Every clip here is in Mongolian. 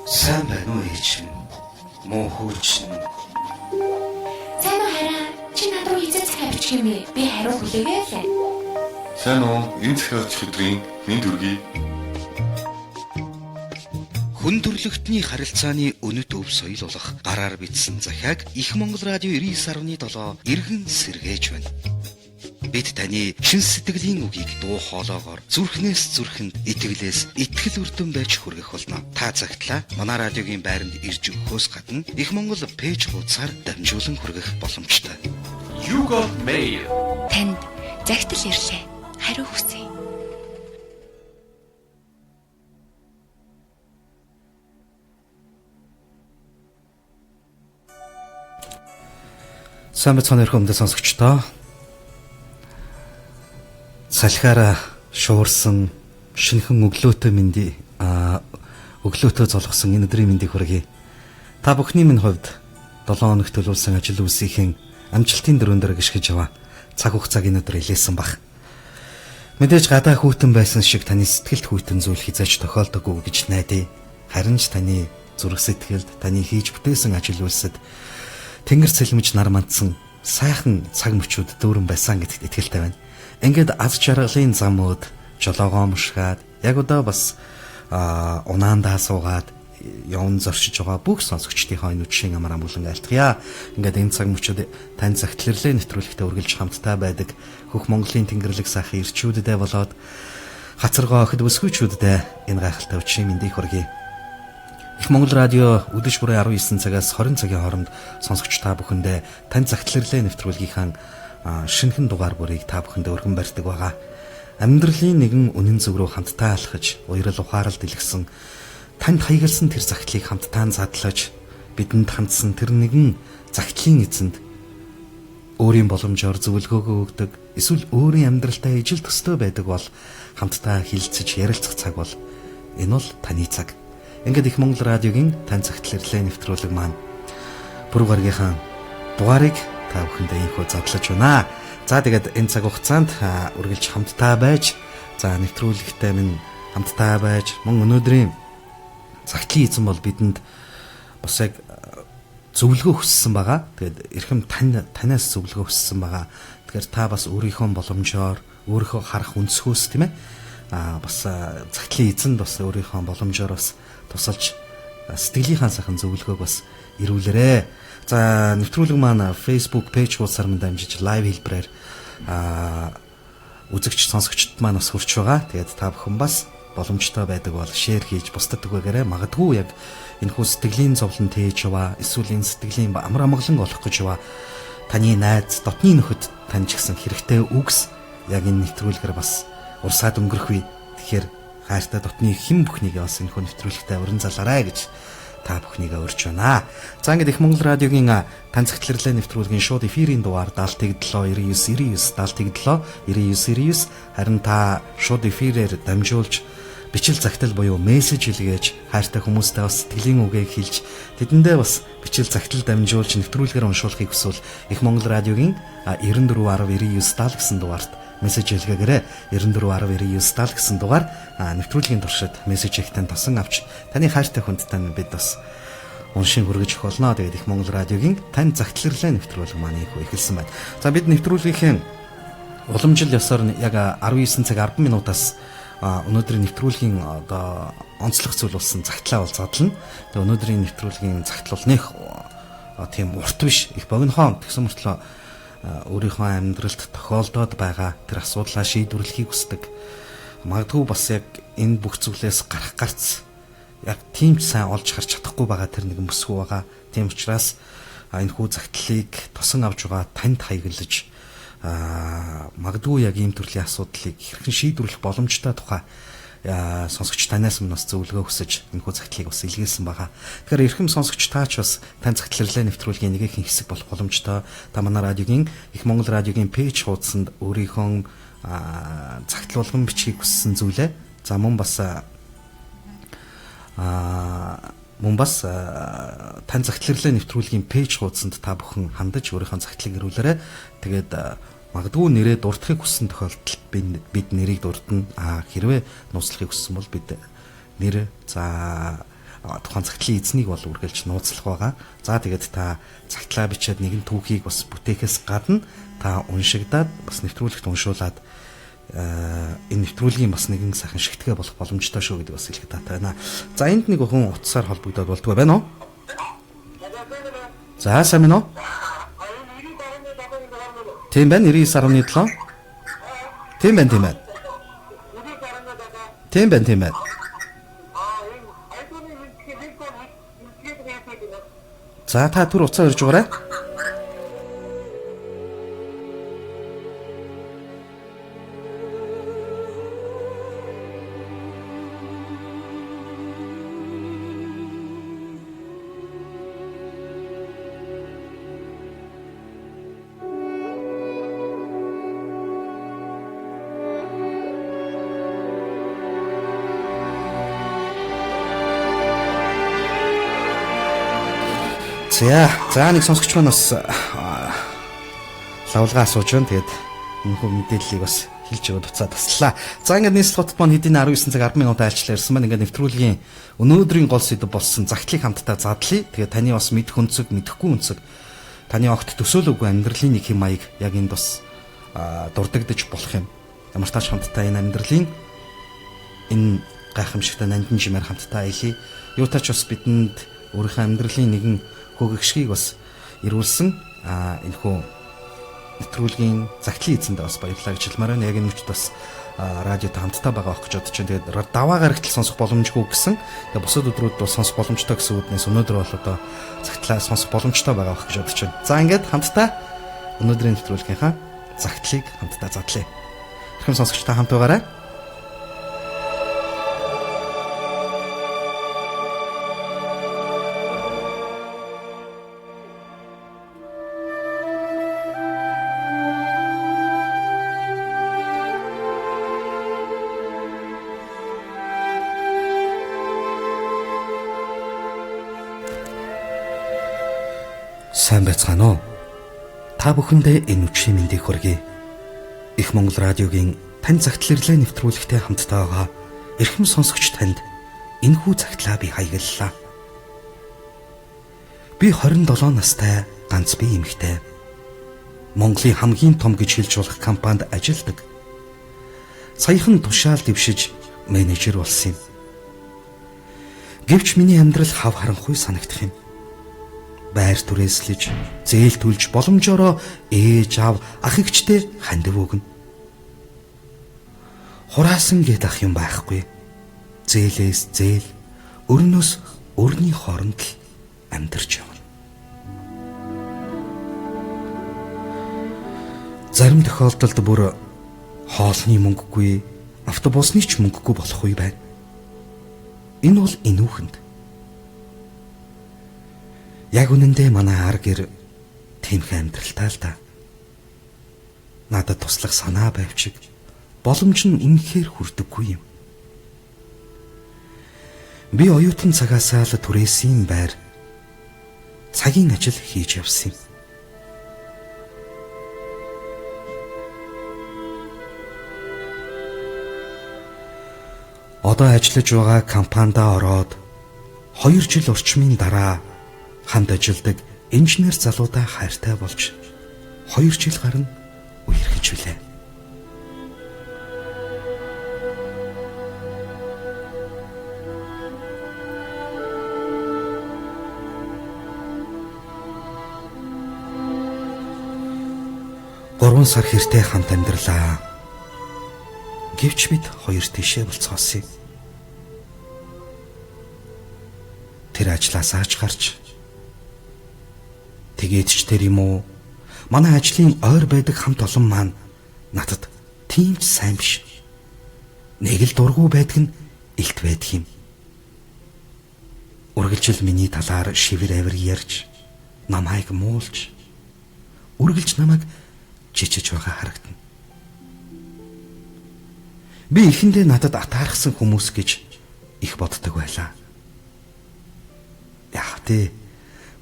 Сайн байна уу ээж минь? Муу хөөч минь. Сайн уу хараа? Чи надад руу хизээ цахим авчих юм бэ? Би хариу хүлээгээ лээ. Сайн уу? Энэ цагаач өдрийн минь дүргий. Хүн төрлөختний харилцааны өнөд өв соёл болох гараар бичсэн захиаг Их Монгол радио 99.7 эргэн сэргээж байна. Бид таны шин сэтгэлийн үгийг дуу хоолоогоор зүрхнээс зүрхэнд итгэлээс итгэл үрдэн байж хүргэх болно. Та цагтлаа манай радиогийн байранд ирж өгөхөөс гадна Их Монгол пэйж хуудасаар дамжуулан хүргэх боломжтой. You got mail. Танд загтал ирлээ. Хариу хүсье. Сайн бацхан өрхөмдө сонсогчдоо. Салхиараа шуурсан шинхэн өглөөтэй мэндий өглөөтэй золгосон энэ өдрийн мэндийг хүргэе. Та бүхний минь хувьд 7 хоног төлөвлөсөн ажил үйлсийн амжилтын дөрөв дээр гიშгэж яваа цаг хугацааг энэ өдөр илээсэн баг. Мэдээж гадаа хүйтэн байсан шиг таны сэтгэлд хүйтэн зүйл хизээч тохиолдоггүй гэж найдаа. Харин ч таны зүрх сэтгэлд таны хийж бүтээсэн ажил үйлсэд Тэнгэр цэлмэж нар мандсан сайхан цаг мөчүүд дүүрэн байсан гэдэгт итгэлтэй байна. Ингээд аз жаргалын замууд жолоогоомшгаад яг одоо бас унаандаа суугаад явн зорчиж байгаа бүх сонсогчдийнхоо энэ үдшийн амар амгалан айлтгая. Ингээд энэ цаг мөчүүд тань загтлэрлээ нэвтрүүлэгтээ үргэлж хамтдаа байдаг хөх Монголын тэнгэрлэг сайхан ирчүүдэд болоод хацаргоо охид өсгөөчүүдэд энэ гайхалтай үдшийн мэндийг хүргэе. Их Монгол радио өдөж бүрээ 19 цагаас 20 цагийн хооронд сонсогч та бүхэндээ тань загтлэрлээ нэвтрүүлгийнхаа шинэхэн дугаар бүрийг та бүхэндээ өргөн барьдаг байгаа. Амьдралын нэгэн үнэн зөв рүү хамтдаа алхаж, уярал ухаарал дэлгэсэн танд хаягалсан тэр загтлыг хамтдаа задлаж, бидэнд хандсан тэр нэгэн загтлын эзэнд өөрийн боломжоор зөвлөгөөгөө өгдөг, эсвэл өөрийн амьдралдаа ижил төстэй байдаг бол хамтдаа хилцэж ярилцах цаг бол энэ бол таны цаг. Ингээд Их Монгол радиогийн тань загтлэрлээ нэвтрүүлэг маань бүрэг гаргийнхаа дугаарыг та бүхэндээ инхүү задлаж байна. За тэгээд энэ цаг хугацаанд үргэлж хамтдаа байж, за нэвтрүүлэгтээ минь хамтдаа байж, мөн өнөөдрийн загтлын эзэн бол бидэнд бас яг зөвлөгөө хүссэн байгаа. Тэгээд эрхэм танаас зөвлөгөө хүссэн байгаа. Тэгэхээр та бас өөрийнхөө боломжоор, өөрийнхөө харах өнцгөөс тийм ээ бас загтлын эзэнд бас өөрийнхөө боломжоор бас тусалж сэтгэлийнхаа сайхан зөвлөгөөг бас ирүүлээрэ. За нэвтрүүлэг маань Facebook пэйж хуудасаар мань дамжиж лайв хэлбэрээр үзэгч сонсогчдод маань бас хүрч байгаа. Тэгээд та бүхэн бас боломжтой байдаг бол шеэр хийж бусдад түгээгээрэй. Магадгүй яг энэ хүү сэтгэлийн зовлон тээж яваа, эсвэл энэ сэтгэлийн амар амгалан олох гэж яваа таны найз, дотны нөхөд тань ч гэсэн хэрэгтэй үгс яг энэ нэвтрүүлгээр бас урсаад өнгөрөх үе. Тэгэхээр хайртай дотны хэн бүхнийгээ бас энэ хүү нэвтрүүлэгтээ уран залаарай гэж та бүхнийгээ урьж байна. За ингээд Их Монгол радиогийн тань загтлэрлээ нэвтрүүлгийн шууд эфирийн дугаар 779999 харин та шууд эфирээр дамжуулж бичил загтал буюу мессеж илгээж хайртай хүмүүстэй бас сэтгэлийн үгээ хэлж тэдэндээ бас бичил загтал дамжуулж нэвтрүүлгээр уншуулахыг хүсвэл Их Монгол радиогийн 94.1099 гэсэн дугаарт мессеж илгээгээрэй. 94.1099 гэсэн дугаар нэвтрүүлгийн туршид мессеж ихтэн тосон авч таны хайртай хүнд тань бид бас уншин хүргэж өгөх болно. Тэгээд Их Монгол радиогийн тань загтлэрлээ нэвтрүүлэг маань эхэлсэн байна. За бид нэвтрүүлгийнхээ уламжил ёсоор яг 19 цаг 10 минутаас өнөөдрийн нэвтрүүлгийн одоо онцлог зүйл болсон загтлаа бол задлана. Тэгээд өнөөдрийн нэвтрүүлгийн загтал бол нэх тийм урт биш, их богинохон тэгсэн мөртлөө өөрийнхөө амьдралд тохиолдоод байгаа тэр асуудлаа шийдвэрлэхийг хүсдэг. Магадгүй бас яг энэ бүх зүйлээс гарах гарц яг тийм ч сайн олж харж чадахгүй байгаа тэр нэгэн бүсгүй байгаа. Тийм учраас энэ хүү загтлыг тосон авч байгаа танд хаяглаж магадгүй яг ийм төрлийн асуудлыг хэрхэн шийдвэрлэх боломжтой тухай сонсогч танаас минь бас зөвлөгөө хүсэж энэ хүү загтлыг бас илгээсэн байгаа. Тэгэхээр эрхэм сонсогч таач бас тань загтлэрлээ нэвтрүүлгийн нэгэн хэсэг болох боломжтой. Та манай радиогийн Их Монгол радиогийн пэйж хуудсанд өөрийнхөө загтлуулган бичгийг хүссэн зүйлээ. За мөн бас тань загтлэрлээ нэвтрүүлгийн пэйж хуудсанд та бүхэн хандаж өөрийнхөө загтлыг ирүүлээрэй. Тэгээд магадгүй нэрээ дурдахыг хүссэн тохиолдолд бид нэрийг дурдна. Хэрвээ нууцлахыг хүссэн бол бид нэр за тухайн цагтлын эзнийг бол үргэлж нууцлах байгаа. За тэгээд та цагтлаа бичээд нэгэн түүхийг бас бүтээхээс гадна та уншигдаад бас нэвтрүүлэгт уншуулад энэ нэвтрүүлгийн бас нэгэн сайхан шигтгэ болох боломжтой шүү гэдэг бас хэлэх таатай байна. За энд нэг хүн утсаар холбогдоод болтгоо байна уу? За сайн байна уу? Тийм байна 99.7. Тийм байна тийм байна. Тийм байна тийм байна. За та түр уцаа ирж байгаарай. За нэг сонсогч маань бас лавлгаа асууж байна. Тэгээд энэ хөө мэдээллийг бас хэлж өгöd уцаа таслаа. За ингээд нийслэл хотод маань хэдийн 19 цаг 10 минут айлчлаа ирсэн маань ингээд нэвтрүүлгийн өнөөдрийн гол сэдэв болсон загтлыг хамтдаа задлая. Тэгээд таны бас мэдэх өнцөг, мэдэхгүй өнцөг, таны огт төсөөлөөгүй амьдралын нэг хэм маяг яг энд бас дурддагдж болох юм. Ямар ч тач хамтдаа энэ амьдралын энэ гайхамшигтай нандин жимээр хамтдаа аялье. Юу тач бас бидэнд өөрийнхөө амьдралын нэгэн хөгөгшгийг бас ирүүлсэн энэ хөө нэвтрүүлгийн загтлын эзэндээ бас баярлалаа гэж хэлмээр байна. Яг энэ үчид бас радиотой хамтдаа байгаа ах гэж бодож байна. Тэгээд даваа гарагтал сонсох боломжгүй гэсэн. Тэгээд бусад өдрүүд бол сонсох боломжтой гэсэн үднээс өнөөдөр бол одоо загтлаа сонсох боломжтой байгаа ах гэж бодож байна. За ингээд хамтдаа өнөөдрийн нэвтрүүлгийнхаа загтлыг хамтдаа задлаа. Хэрхэн сонсогчтой хамт байгаарай. Сайн байцгаана уу? Та бүхэндээ энэ үчийн мэндийг хүргэе. Их Монгол радиогийн тань загтал ирлээ нэвтрүүлэгтэй хамтдаа байгаа эрхэм сонсогч танд энэхүү загтлаа би хаяглалаа. Би 27 настай ганц бие эмэгтэй. Монголын хамгийн том гэж хэлж болох компанид ажилладаг. Саяхан тушаал дэвшиж менежер болсон юм. Гэвч миний амьдрал хав харанхуй санагдах юм. Байр түрээслэж, зээл түлж боломжоор ээж аав ах эгчтэй хандив өгнө. Хураасан гээд ах юм байхгүй. Зээлээс зээл, өрнөөс өрний хооронд л амьдарч явна. Зарим тохиолдолд бүр хоолны мөнгөгүй, автобусны ч мөнгөгүй болох үе байна. Энэ бол энүүхэнд. Яг үнэндээ манай ар гэр тэмхэ амьдралтай л да. Надад туслах санаа байвчиг боломж нь үнэхээр хүрдэггүй юм. Би оюутан цагаасаа л түрээсийн байр цагийн ажил хийж явсан юм. Одоо ажиллаж байгаа компанида ороод 2 жил орчмын дараа хамт ажилладаг инженер залуудаа хайртай болж 2 жил гарна үерхэж үлээ. Гурван сар хэртэй хамт амьдралаа. Гэвч бид хоёр тийшээ болцоосон юм. Тэр ажлаасаа ч гарч тэгээд ч тэр юм уу манай ажлын ойр байдаг хамт олон маань надад тийм ч сайн биш. Нэг л дургүй байдаг нь илт байдаг юм. Үргэлжил миний талаар шивэр авир ярьж намайг муулж үргэлж намайг жичиж байгаа харагдана. Би ихэндээ надад атаархсан хүмүүс гэж их боддог байлаа. Яг тий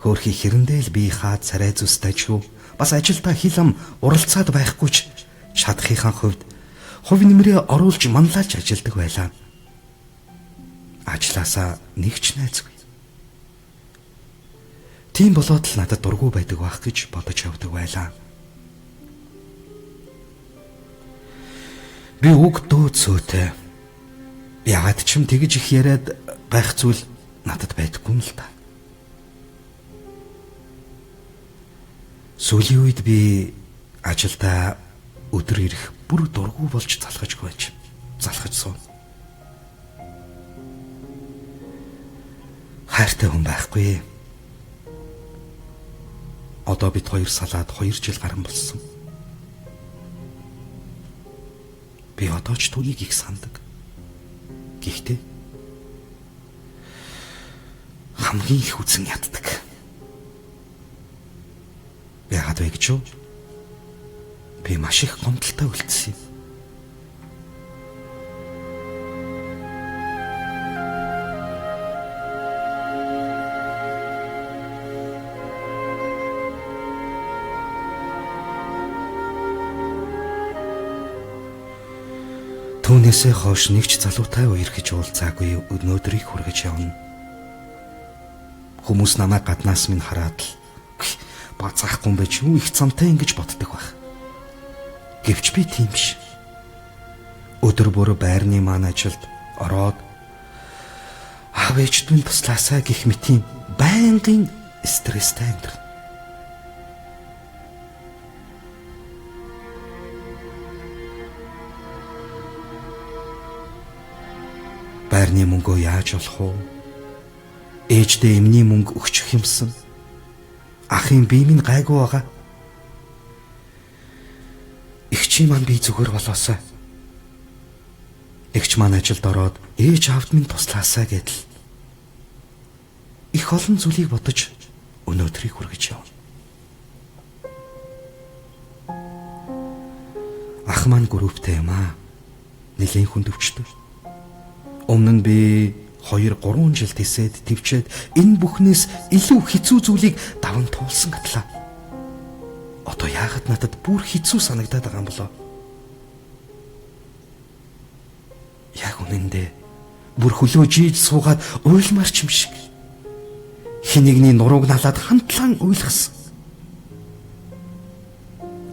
хөөрхий хэрэндээ л би хаад царай зүстайчгүй бас ажилдаа хил ам уралцаад байхгүй ч чадахынхаа хувьд хувь нэмрээ оруулж манлайлж ажилдаг байлаа. ажлаасаа нэг ч найзгүй. Тийм болоод л надад дургүй байдаг байх гэж бодож явдаг байлаа. Би үг дөө цөөтэй. Ягаад ч юм тэгж их яриад байх зүйл надад байдаггүй юм л та. Сүүлийн үед би ажилдаа өдөр ирэх бүр дургүй болж залхаж суун. Хайртай хүн байхгүй. Одоо бид хоёр салаад 2 жил гарсан болсон. Би одоо ч түүнийг их сандаг. Гэхдээ хамгийн их үзэн яддаг. Яагаад вэ гэж юу? Би маш их гомдолтой үлдсэн юм. Түүнээсээ хойш нэг ч залуутай үер гэж уулзаагүй өнөөдрийг хүргэж явна. Хүмүүс намайг гаднаас минь хараад л бацаахгүй юм байж юу их цамтай ингэж боддог байх. Гэвч би тийм биш. Өдөр бүр байрны маань ажилд ороод аав ээждэн туслаасаа гэх мэтийн байнгын стресстэй амьдрал. Байрны мөнгөө яаж олох вэ? Ээждээ эмний мөнгө өгчих юмсан. Ахын бие минь гайгүй байгаа. Игчийн маань би зүгээр болоосаа. Игч маань ажилд ороод ээж аавд минь туслаасаа гэдэл. Их олон зүйлийг бодож өнөөдрийг хүргэж явна. Ах маань групптэй юм аа. Нэлийн хүнд өвчтөй. Өмнө нь би 2-3 жил тисэд твчээд энэ бүхнээс илүү хэцүү зүйлийг даван туулсан гэтлээ. Одоо яагаад надад бүр хэцүү санагдаад байгаа юм болоо? Яг үнэндээ бүр хөлөө жийж суугаад уйлмарч юм шиг. Хинэгний нурууг налаад хамтлан уйлгасан.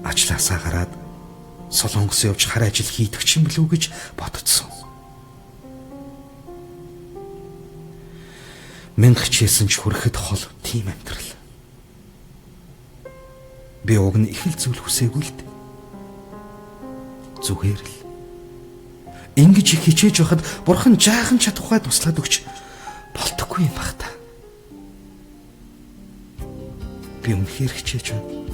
Ажлаасаа гараад Солонгос явж хар ажил хийдэг ч юм болов гэж бодцсон. Мянга хичээсэн ч хүрэхэд хол тийм амьдрал. Би уг нь их л зүйл хүсээгүй л дээ. Зүгээр л. Ингэж их хичээж байхад бурхан жаахан чадахгүйд туслаад өгч болтоггүй юм бах та. Би үнэхээр хичээж байна.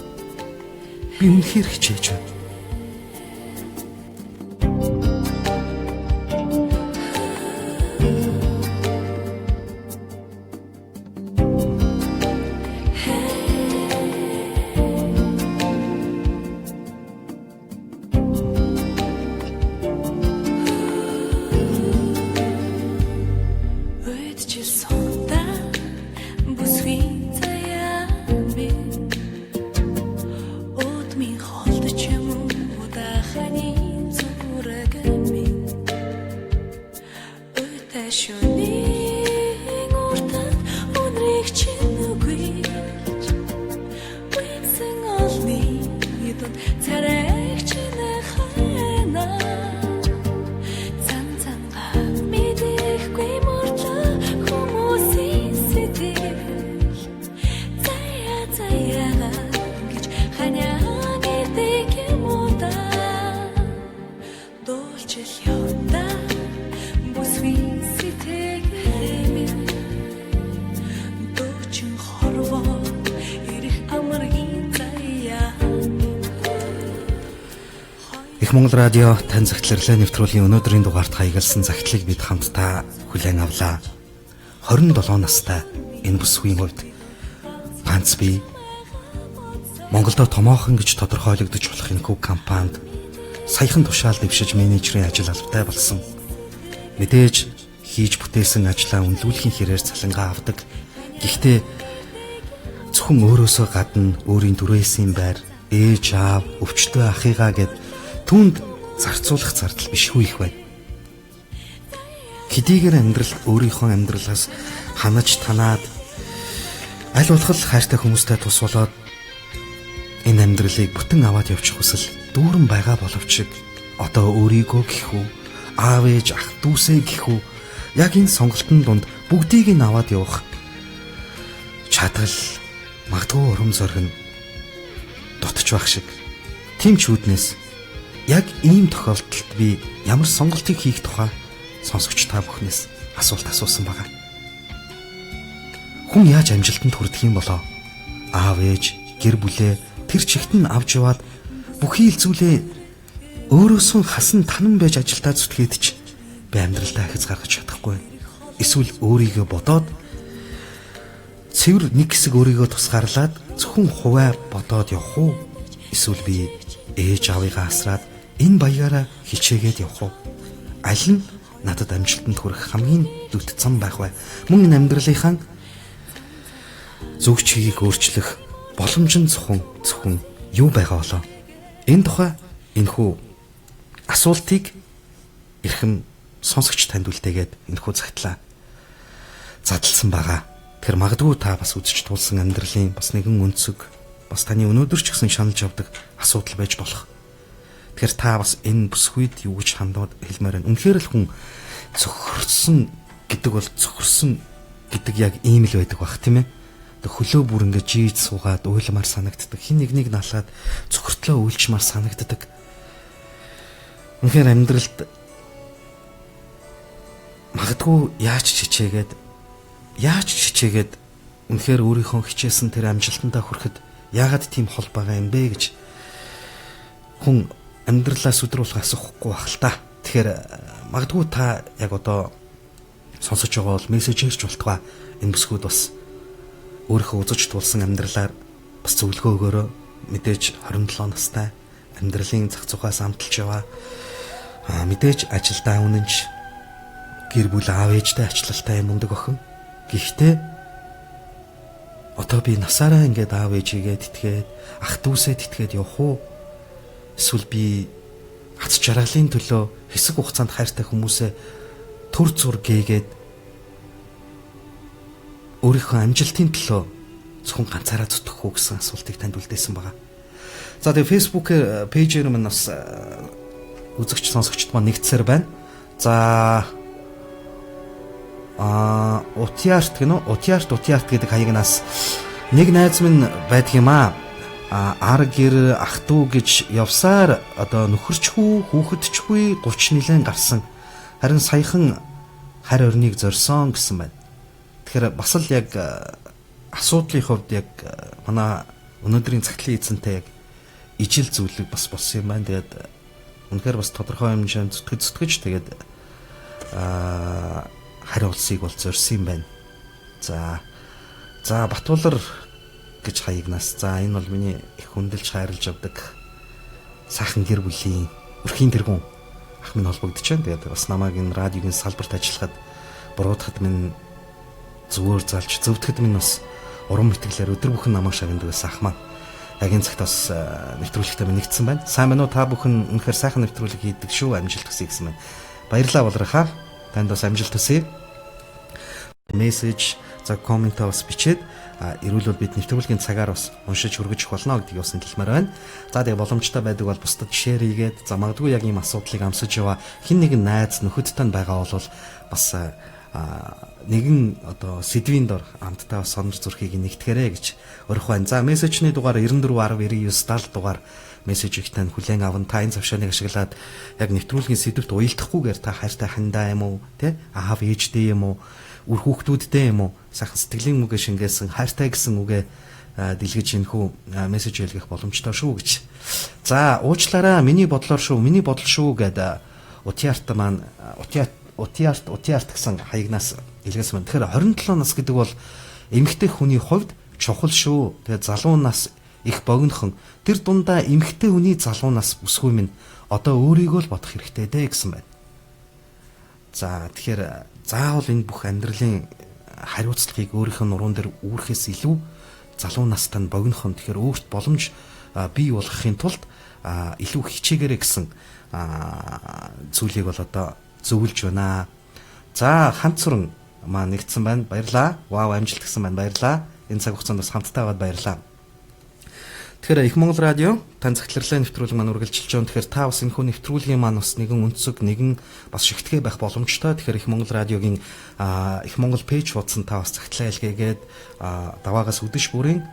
Монгол радио тань захидларлаа нэвтрүүлгийн өнөөдрийн дугаарт хаягалсан захидлыг бид хамтдаа хүлээн авлаа. 27 настай энэ бүсгүй хувьд ганц би Монголдо томоохон гэж тодорхойлогдож болох энэ компанид саяхан тушаал дэвшиж менежерийн ажил албатай болсон. Мэдээж хийж бүтээсэн ажлаа үнэлүүлэхийн хэрээр цалингаа авдаг. Гэхдээ зөвхөн өөрөөсөө гадна өөрийн дүрээсийн байр, ээж аав, өвчтөе ахыгаа гэд түүнд зарцуулах зардал бишгүй их байна. хэдийгээр өөрийнхөө амьдралаас ханаж танаад аль болох хайртай хүмүүстэй тус болоод энэ амьдралыг бүтэн аваад явчих хүсэл дүүрэн байгаа боловч одоо өөрийгөө гихүү, аав ээж ах дүүсээ гихүү яг энэ сонголтын дунд бүгдийг нь аваад явах чадвал магадгүй урам зориг нь дутж байх шиг. Тийм ч үүднээс яг ийм тохиолдолд би ямар сонголтыг хийх тухай сонсогч та бүхнээс асуулт асуусан байгаа. Хүн яаж амжилтанд хүрэх юм болоо? Аав ээж, гэр бүлээ тэр чигт нь авч яваад бүхий л зүйлээ өөрөөсөө хасан танан байж ажилдаа зүтгээд ч би амьдралдаа ахиц гаргаж чадахгүй. Эсвэл өөрийгөө бодоод цэвэр нэг хэсэг өөрийгөө тусгаарлаад зөвхөн хуваа бодоод явах уу? Эсвэл би ээж аавыгаа асраад энэ баяраа хичээгээд явах уу? Аль нь надад амжилтанд хүрэх хамгийн дэвт зам байх вэ? Мөн энэ амьдралынхаа зөв чигийг өөрчлөх боломж нь зөвхөн юу байгаа болоо? Энэ тухай энэхүү асуултыг эрхэм сонсогч танд үлдээгээд энэхүү цагтлаа задлсан байгаа. Тэгэхээр магадгүй та бас үзэж туулсан амьдралын бас нэгэн өнцөг, бас таны өнөөдөр ч гэсэн шаналж явдаг асуудал байж болох. Тэгэхээр та бас энэ бүсгүйд юу гэж хандаад хэлмээр байна. Үнэхээр л хүн цохирсон гэдэг бол цохирсон гэдэг яг ийм л байдаг бах тийм ээ. Хөлөө бүр ингээд жийж суугаад уйлмаар санагддаг. Хин нэг налаад цохиртлоо үйлчмаар санагддаг. Үнэхээр амьдралд магадгүй яаж чичээгээд үнэхээр өөрийнхөө хичээсэн тэр амжилтандаа хүрэхэд яагаад тийм хол байгаа юм бэ гэж хүн амьдралаас өдрүүлэх асуухгүй байх л та. Тэгэхээр магадгүй та яг одоо сонсож байгаа бол мессеж ирж болтугай. Энэ бүсгүүд бас өөрийнхөө үзэж туулсан амьдралаар бас зөвлөгөө өгөөрэй. Мэдээж 27 настай амьдралын зах зугаас амталж яваа. Мэдээж ажилдаа үнэнч гэр бүл аав ээжтэй ачлалтай юм ундаг охин. Гэхдээ одоо би насаараа ингээд аав ээжигээ тэтгээд ах дүүсээ тэтгээд явах уу? Эсвэл би хац жаргалын төлөө хэсэг хугацаанд хайртай хүмүүсээ төр зур гээгээд өөрийнхөө амжилтын төлөө зөвхөн ганцаараа зүтгэх үү гэсэн асуултыг танд үлдээсэн байгаа. За тэгээ Facebook пэйжээр маань бас үзэгч сонсогчд маань нэгдсээр байна. За утиарт гэдэг хаягнаас нэг найз минь байдаг юм аа. Ар гэр ах トゥ гэж явсаар одоо нөхөрчгүй хүүхэдчгүй 30 нилэн гарсан. Харин саяхан харь орныг зорьсон гэсэн байна. Тэгэхээр бас л яг асуудлын хувьд яг манай өнөөдрийн цагтлын эзэнтэй яг ижил зүйлэг бас болсон юм байна. Тэгээд үнэхээр бас тодорхой хэмжээнд зүтгэж тэгээд харь улсыг бол зорьсон юм байна. За Батбулар гэж хаягнаас. За энэ бол миний их хүндэлж хайрлаж авдаг сайхан гэр бүлийн өрхийн тэргүүн ах минь холбогдож байна. Тэгээд бас намайг энэ радиогийн салбарт ажиллахад буруутахад минь зүгээр залж зөвтгөхөд минь бас урам мэтгэлээр өдөр бүхэн намайг шагнадаг байсан ах маань. Яг энэ цагт бас нэвтрүүлэгтээ минь нэгдсэн байна. Сайн байна уу та бүхэн? Үнэхээр сайхан нэвтрүүлэг хийдэг шүү. Амжилт хүсье гэсэн байна. Баярлалаа Болрахаа. Танд бас амжилт хүсье. Мессеж за комментаа бас бичээд ирүүлвэл бид нэвтрүүлгийн цагаар бас уншиж хүргэж болно гэдгийг бас хэлмээр байна. За тэгээ боломжтой байдаг бол бусдад шеэр хийгээд за магадгүй яг ийм асуудлыг амсаж яваа хин нэгэн найз нөхөдтэй байгаа бол бас нэгэн одоо сэдвийн дор амттай сонор зүрхийг нэгтгэрэй гэж өрөх байна. За мессежний дугаар 94109970 дугаар мессежийг тань хүлээн аван та энэ завшааныг ашиглаад яг нэвтрүүлгийн сэдвт уялдахгүйгээр та хайртай хандаа юм уу те аав ээжтэй юм уу үр хүүхдүүдтэй юм уу сайхан сэтгэлийн үгээ шингээсэн хайртай гэсэн үгээ дэлгэж энэхүү мессеж хэлгэх боломжтой шүү гэж. За уучлаарай миний бодол шүү гэдэг утиарт маань утиарт гэсэн хаягнаас илгээсэн байна. Тэгэхээр 27 нас гэдэг бол эмэгтэй хүний хувьд чухал шүү. Тэгээ залуу нас их богинохон тэр дундаа эмэгтэй хүний залуу нас өсгүй минь одоо өөрийгөө л бодох хэрэгтэй дээ гэсэн байна. За тэгэхээр заавал энэ бүх амьдралын хариуцлагыг өөрийнх нь нуруунд дээр үүрхээс илүү залуу настай нь богинохон тэгэхээр өөрт боломж бий болгохын тулд илүү хичээгээрэй гэсэн зүйлийг бол одоо зөвлөж байна. За ханцурн маань нэгдсэн байна. Баярлаа. Вау амжилт гэсэн байна. Баярлаа. Энэ цаг хугацаанд бас хамтдаа аваад баярлаа. Тэгэхээр их Монгол радио тань захирлын нэвтрүүлэг маань үргэлжилж байгаа. Тэгэхээр та бас энэ хүн нэвтрүүлгийн маань бас нэгэн өнцөг нэгэн бас шигтгэе байх боломжтой. Тэгэхээр их Монгол радиогийн их Монгол пэйж хуудсан та бас захидлаа илгээгээд даваагаас өдөш бүрийн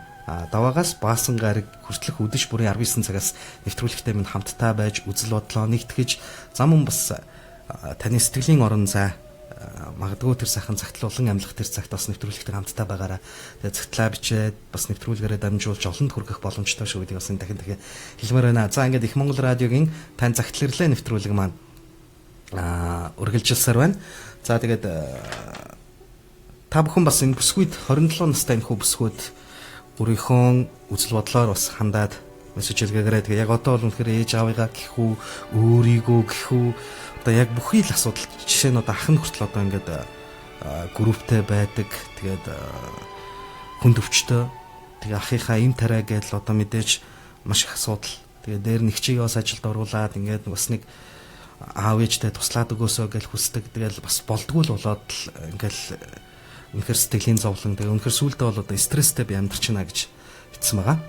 даваагаас баасан гараг хүртэлх өдөш бүрийн 19 цагаас нэвтрүүлэгтэй минь хамтдаа байж үзэл бодлоо нэгтгэж зам бас таны сэтгэлийн орон зай магадгүй тэр сайхан цагтлуулан амьлах тэр цагт бас нэвтрүүлэгтэй хамтдаа байгаараа тэгээ цагтлаа бичээд бас нэвтрүүлгээрээ дамжуулж олонд хүргэх боломжтой шүү гэдгийг бас дахин хэлмээр байна. За ингээд их Монгол радиогийн тань цагтлэрлээ нэвтрүүлэг маань үргэлжилсээр байна. За тэгээд та бүхэн бас энэ бүсгүйд 27 настай энэ хүү бүсгүйд өөрийнхөө үзэл бодлоор бас хандаад мессеж хэлгээрээ тэгээ яг одоо бол үнэхээр ээж аавыгаа гэхүү өөрийгөө гэхүү одоо яг бүхий л асуудал жишээ нь одоо ахын хүртэл одоо ингээд групптэй байдаг тэгээд хүнд өвчтөө тэгээ ахыхаа им тарай гэдэл одоо мэдээж маш их асуудал тэгээ дээр нэг чиг бас ажилд оруулаад ингээд бас нэг аав ээжтэй туслаад өгөөсөө гэж хүсдэг тэгэл бас болдгүй л болоод л ингээд үнэхээр сэтгэлийн зовлон тэгээ үнэхээр сүултээ бол одоо стресстэй би амьдарч байна гэж хэлсэн байгаа.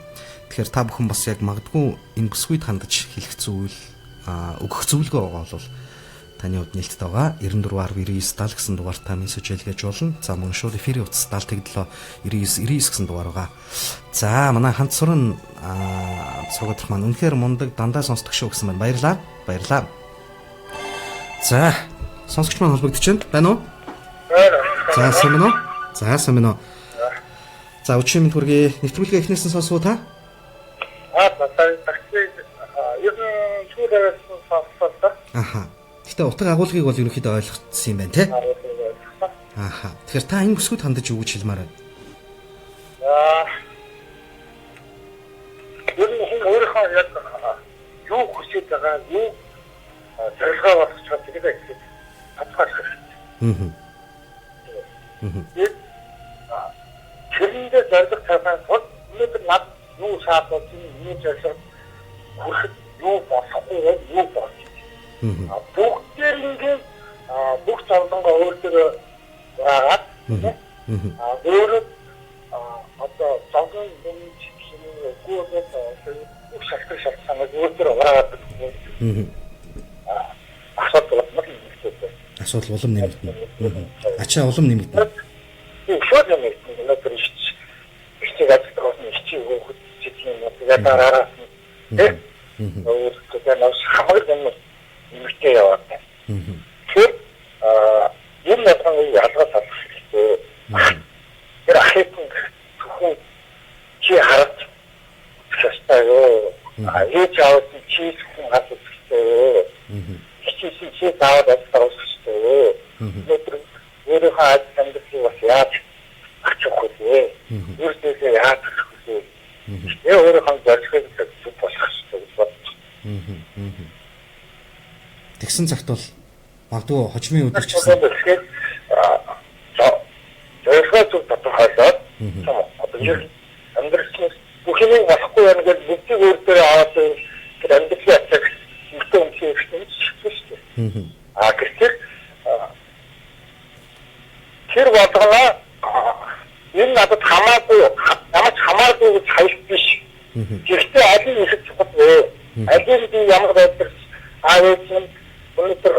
Тэгэхээр та бүхэн бас яг магадгүй энэ бүсгүйд хандаж хэлэх зүйл өгөх зөвлөгөө байгаа бол таны хувьд нээлттэй байгаа 94.970 гэсэн дугаар та мессеж хэлгээж болно. За мөн шууд эфирийн утас 779999 гэсэн дугаар байгаа. За манай ханцурн цогцох маань үнэхээр мундаг дандаа сонсдог шүү гэсэн байна. Баярлаа. Баярлаа. За сонсогч маань холбогдож байна уу? За сэмнэ. За сэмнэ. За өчигдөр минь хүргэе. Нэвтрүүлгээ эхнээсэн сонсоо та? Аха. Гэтэ утга агуулгыг бол ерөнхийдөө ойлгоцсон юм байна те. Аха. Тэгэхээр та энэ бүсгүйд хандаж юу гэж хэлмээр байна? Ер нь хүн өөрийнхөө яг юу хүсэж байгаа юу зорилгоо болгож байгаа тэрийг ихийг тодорхойлох хэрэгтэй. Тэрэндээ зорилго тавьсан тул өнөөдөр над юу шаардлагатай юм зорилго хүрэхэд юу болохгүй юу болох. Бүгдээрээ бүх зовлонгоо өөртөө гаагаад өөрөө одоо зовлон гүйлээд бүх шалтгааныг өөртөө гаргаад асуудал нэмэгдэнэ. Асуудал улам нэмэгдэнэ. Ачаа улам нэмэгдэнэ. Шууд нэмэгдэнэ. Өнөөдөр ихтэй ажиллах ихтэй хөт чиглэл нэг дараараас өөртөө нас хамгаалсан нэмэгдээ яваад байна. Тэгэхээр юм надад ялгаас авах хэрэгтэй. Тэр ахын зөвхөн чи хараад хэвээр ээж аваад чи зөвхөн хараад хэвээр чи даваад авах хэрэгтэй. Өнөөдөр өөрийнхөө амьдралыг бас яаж ачих вэ? Өөртөө яаж ачих вэ? Өөрийнхөө зорилгыг зөв болох хэрэгтэй гэж бодчих. Тэгсэн цагт бол магадгүй хожмын өдөр ч гэсэн зорилгоо зөв тодорхойлоод одоо яг амьдралын бүх юм болохгүй юм гэж бүгдийг өөртөө аваад тэр амьдралын ачааг нэгтэй өмсөх хэрэгтэй шүү дээ. Гэхдээ тэр бодлоо энэ надад хамаагүй ямар ч хамаагүй гэж хаях биш. Гэхдээ аль нь их чухал вэ? Аль нь би ямар байдлаар аваад өнөөдөр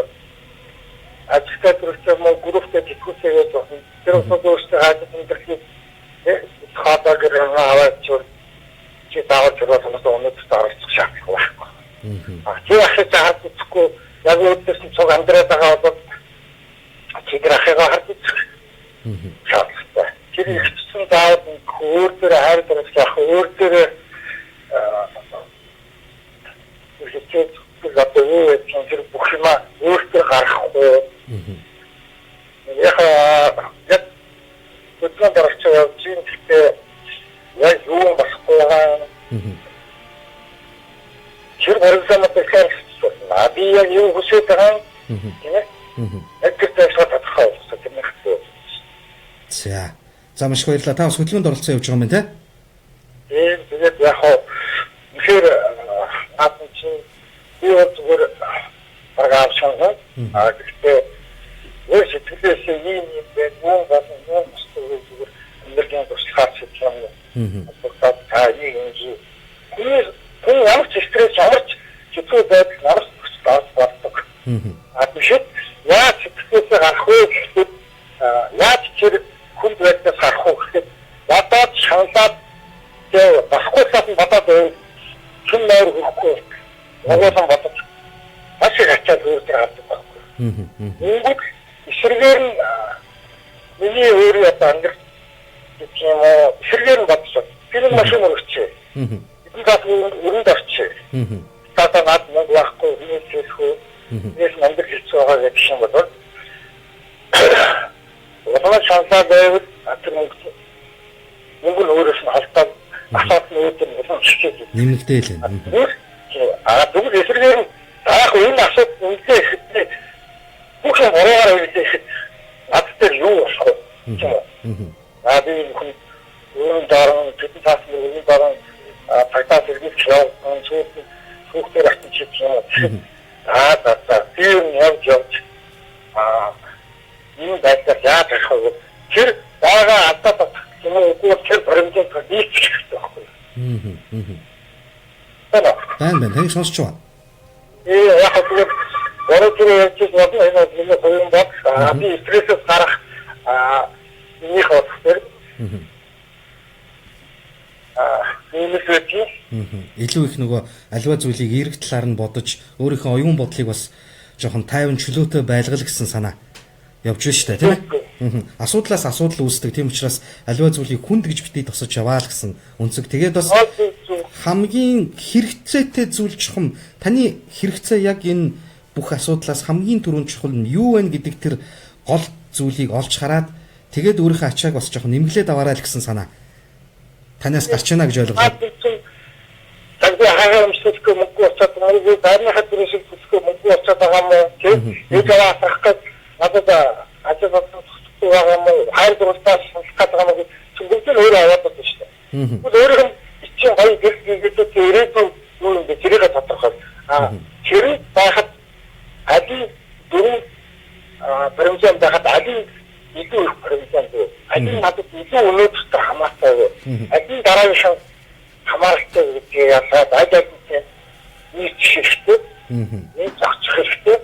ажилтаа төрөлтэй мөн групптэй дискуссгээд байна. Тэр өөрсдөө хааж амьдрахыг хаадаг гэрээ аваад чи даваад зурвал өнөөдөр дараачих шаардлага байхгүй. Тэр ахыг харж үзэхгүй яг өөртөөс нь цог амьдраад байгаа бол чи тэр ахыг харж үзэх. Шаардлагатай. Тэр ихсэн даваад өөртөө хайр дараах өөртөө тэр бүх юм өөртөө гарахгүй. Яг өдрөнд орч явж ингээдээ яг юу болохгүй байгаа. Тэр баримтаа тэгэхээр би яг юу хүсэж байгаа юм. Яг тэр тодорхой болсон юм байна. За маш баярлалаа. Та хөтөлбөрөнд оролцсон явж байгаа юм байна те? Тэгээд яг хоо тэгэхээр наадмын чинь зүгээр програм шалгах. Гэхдээ өөр сэтгэлээс ийм байх юм болон юм зүгээр энергийн туслахаар ч юм уу. Одоо та нэг юм хүн ямар ч стресс ямар ч хэцүү байдал ямар ч тас болдог. Тэгэхэд яаж сэтгэлээс гарах вэ гэхэд яаж тэр хүн байдлаас гарах вэ гэхэд бодоод шаналаад тэгээ басхуулаад нь бодоод хүн нойр хөхгүй ногоосон бодож маш их ачаад өөртөө авдаг байхгүй. Ингээд эсрэгээр нь миний өөрөө одоо ангир гэх юм уу эсрэгээр нь бодсон. Тэр машин өргөчээ. Эдгээр бас өрөнд орчээ. Тата над нэг байхгүй нэг хэлэхгүй. Нэг ангир хэлцээ байгаа гэх юм бол одоо шансаа байвал тэр мөнгө өөрөөс нь халтаад асаад нөөдөр болон чичээд нэмэгдээл байна. Тэгвэл эсрэгээр нь таах энэ асууд үнэтэй ихэд бүх юм ороор ихэд над дээр юу болох вэ? Би хүн өөрөнд дараа тэтгэн тас нэг дараа тагтаа зэрэг чиглэл хүүхдээр ахиж юм. Тэр явж энэ байдлаар яаж харах вэ? Тэр дагаа алдаад юм уу тэр баримтыг нийцчих хэрэгтэй байхгүй юу? Байна. Таны сонсч байна. Яг тэгээд өөрөөр хэлбэл энэ хоёр бод би стрессээс гарах нэг хөтөл илүү их нөгөө аливаа зүйлийг эерэг талаар нь бодож өөрийнхөө оюун бодлыг бас жоохон тайван чөлөөтэй байлгал гэсэн санаа явж байна шүү дээ тийм ээ. Асуудлаас асуудал үүсдэг. Тийм учраас аливаа зүйлийг хүнд гэж битгий тосож яваа л гэсэн үнцэг. Тэгээд бас хамгийн хэрэгцээтэй зүйл чухам таны хэрэгцээ яг энэ бүх асуудлаас хамгийн түрүүнд чухал нь юу вэ гэдэг тэр гол зүйлийг олж хараад тэгээд өөрийнхөө ачааг бас жоохон нэмглээд аваарай л гэсэн санаа танаас гарч байна гэж ойлголоо. Тэгвэл хаагаар өмсөхгүй мөнгө очоод нарыг байрныхаа дөрөс бүсгүй мөнгө очоод байгаа юм уу? Тэгээд авах гэж надад ажил болчихсон байгаа юм уу? Хайр дурлаас сонсох гэдэг юм уу? Чүгэл өөр аваад байна шүү дээ. Өөрөөр нь чинь гоё гэдэг ирээдүйн юу юм бэ? Тэрийг тодорхой. Тэр байхад адил дөрөв баримтан байхад адил илүү их баримтан бай. Адил надад илүү өнөөдөртөө хамаатай бай. Адил дараагийн хамааралтай гэж ясаад ажил нэг шигтэй. Нэг зохицох хэрэгтэй.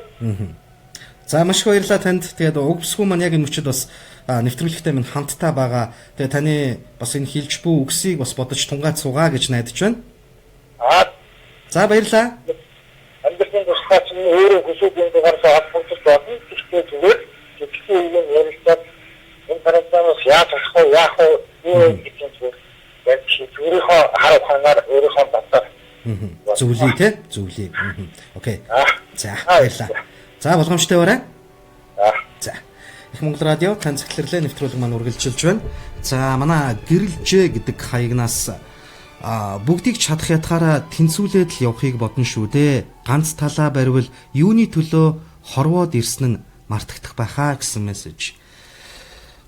За маш их баярлалаа танд. Тэгээд угсгүй маань яг энэ мөчид бас нэвтрүүлэгтэй минь хамтдаа байгаа. Тэгээд таны бас энэ хилж буй үгсийг бас бодож тунгаад суугаа гэж найдаж байна. За баярлалаа. Андерсын тусгаач нь өөрөө хүсэж энэ дугаараа авах болно. Гэхдээ зүгээр зөвхөн юм ярилцаад энэ параграмаас яаж авах вэ? Яах вэ? Юу гэж зүгээр яг өөрийнхөө харах ханаар өөрийнхөө батар. Зөвлөе те? Зөвлөе. Окей. За баярлалаа. За болгоомжтой барай. За. Их Монгол радио тань захирлээ нэвтрүүлэг маань үргэлжилж байна. За манай гэрэлжээ гэдэг хаягнаас бүгдийг чадах ятгаараа тэнцвүүлээд л явахыг бодно шүү дээ. Ганц талаа барьвал юуны төлөө хорвоод ирсэн нь мартагдах байхаа гэсэн мессеж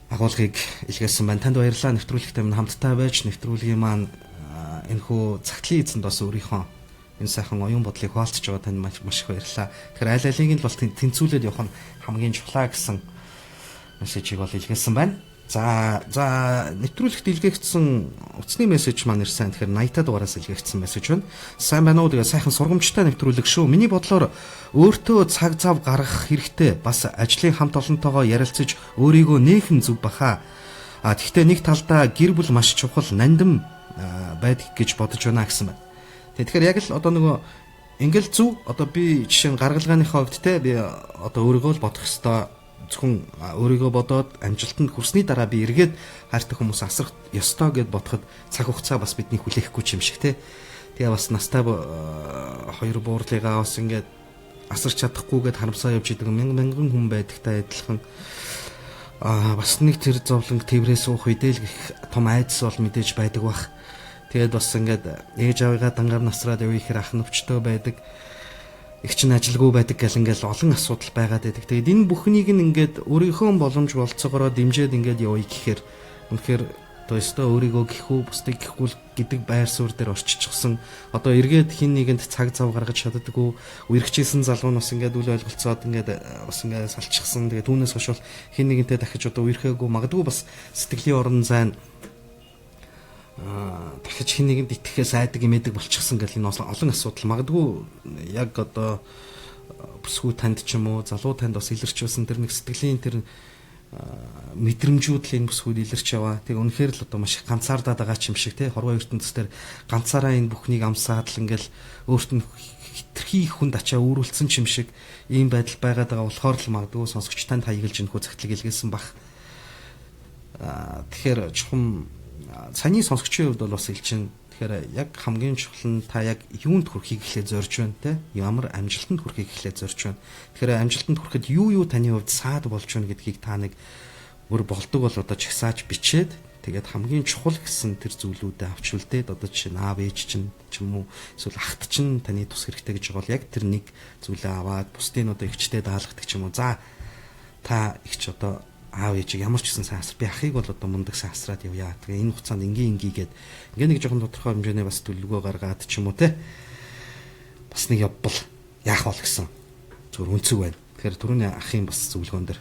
агуулгыг илгээсэн байна. Танд баярлалаа. Нэвтрүүлэгтэй минь хамтдаа байж нэвтрүүлгийн маань энэхүү цагтлын эзэнд бас өөрийнхөө энэ сайхан оюун бодлыг хуваалцж байгаа танд маш их баярлалаа. Тэгэхээр аль алийг нь бол тэнцвүүлээд явах нь хамгийн чухлаа гэсэн мессежийг бол илгээсэн байна. За нэвтрүүлэгт илгээгдсэн утасны мессеж маань ирсэн. Тэгэхээр 80-та дугаараас илгээгдсэн мессеж байна. Сайн байна уу? Тэгээ сайхан сургамжтай нэвтрүүлэг шүү. Миний бодлоор өөртөө цаг зав гаргах хэрэгтэй. Бас ажлын хамт олонтойгоо ярилцаж өөрийгөө нээхэн зүв баха. Тэгэхдээ нэг талдаа гэр бүл маш чухал нандин байдаг гэж бодож байна гэсэн байна. Тэгэхээр яг л одоо нөгөө ингээл зүв одоо би жишээ нь гаргалгааныхаа хувьд те би одоо өөрийгөө л бодох хэвээр зөвхөн өөрийгөө бодоод амжилтанд хүрсний дараа би эргээд хайртай хүмүүс асрах ёстой гэд бодоход цаг хугацаа бас бидний хүлээхгүй юм шиг те. Тэгээ бас настай хоёр буурлыгаа бас ингээд асарч чадахгүйгээд харамсаа явж идэг мянган хүн байдагтай адилхан бас нэг тэр зовлон тэврээс уух үедээ л том айдас бол мэдээж байдаг бах. Тэгээд бас ингээд ээж аваагаа дангаар насраад явъя гэхээр ах навчтой байдаг. Их чин ажилгүй байдаг гэл ингээл олон асуудал байгаад байдаг. Тэгээд энэ бүхнийг нь ингээд өөрийнхөө боломж болцоогоор дэмжиж ингээд явъя гэхээр үнэхээр Одоо өстө өөрийгөө гэхүү бусдыг гэхгүй гэдэг байр суурь дээр орччихсан. Одоо эргээд хин нэгэнд цаг зав гаргаж чаддаггүй. Үерхжсэн залуу нь бас ингээд үл ойлголцоод ингээд бас ингээд салчихсан. Тэгээ түүнээс хойш бол хин нэгэнтэй дахиж одоо үерхээгүй магадгүй бас сэтгэлийн орон зайн дахиж хин нэгэнд итгэхээс айдаг имэдэг болчихсон гэл энэ олон асуудал магадгүй яг одоо бүсгүй танд ч юм уу залуу танд бас илэрч байсан тэр нэг сэтгэлийн тэр мэдрэмжүүд л энэ бүсгүүд илэрч яваа. Тэгээ үнэхээр л одоо маш их ганцаардаад байгаа ч юм шиг те хорвоо ертөнцийн ганцаараа энэ бүхнийг амсаад л ингээл өөрт нь хитрхи хүнд ачаа үүрүүлсэн ч юм шиг ийм байдал байгаад байгаа болохоор л магадгүй сонсогч танд хаяглаж энэхүү загтлыг илгээсэн бах. Тэгэхээр чухам цааны сонсогчийн хувьд бол бас ил чинь тэгэхээр яг хамгийн чухал нь та яг юунд хүрэхийг эхлээд зорж байна те ямар амжилтанд хүрэхийг эхлээд зорж байна. Тэгэхээр амжилтанд хүрэхэд юу таны хувьд саад болж байна гэдгийг та нэг бүр болдог бол одоо чагсааж бичээд тэгээд хамгийн чухал гэсэн тэр зүйлүүдэд авч үлдээд одоо жишээ нь аав ээж чинь ч юм уу эсвэл ахт чинь таны тус хэрэгтэй гэж байгаа бол яг тэр нэг зүйлээ аваад бусдын одоо ихчтэй даалгадаг ч юм уу. За та ихч одоо аав ээжийг ямар ч гэсэн сайн асар би ахыг бол одоо мундаг сайн асраад явъя. Тэгээ энэ хугацаанд ингээгээд ингээ нэг жоохон тодорхой хэмжээний бас төлөвлөгөө гаргаад ч юм уу те бас нэг явбал яах бол гэсэн зүгээр үнцэг байна. Тэгэхээр түрүүний ахын бас зөвлөгөөн дээр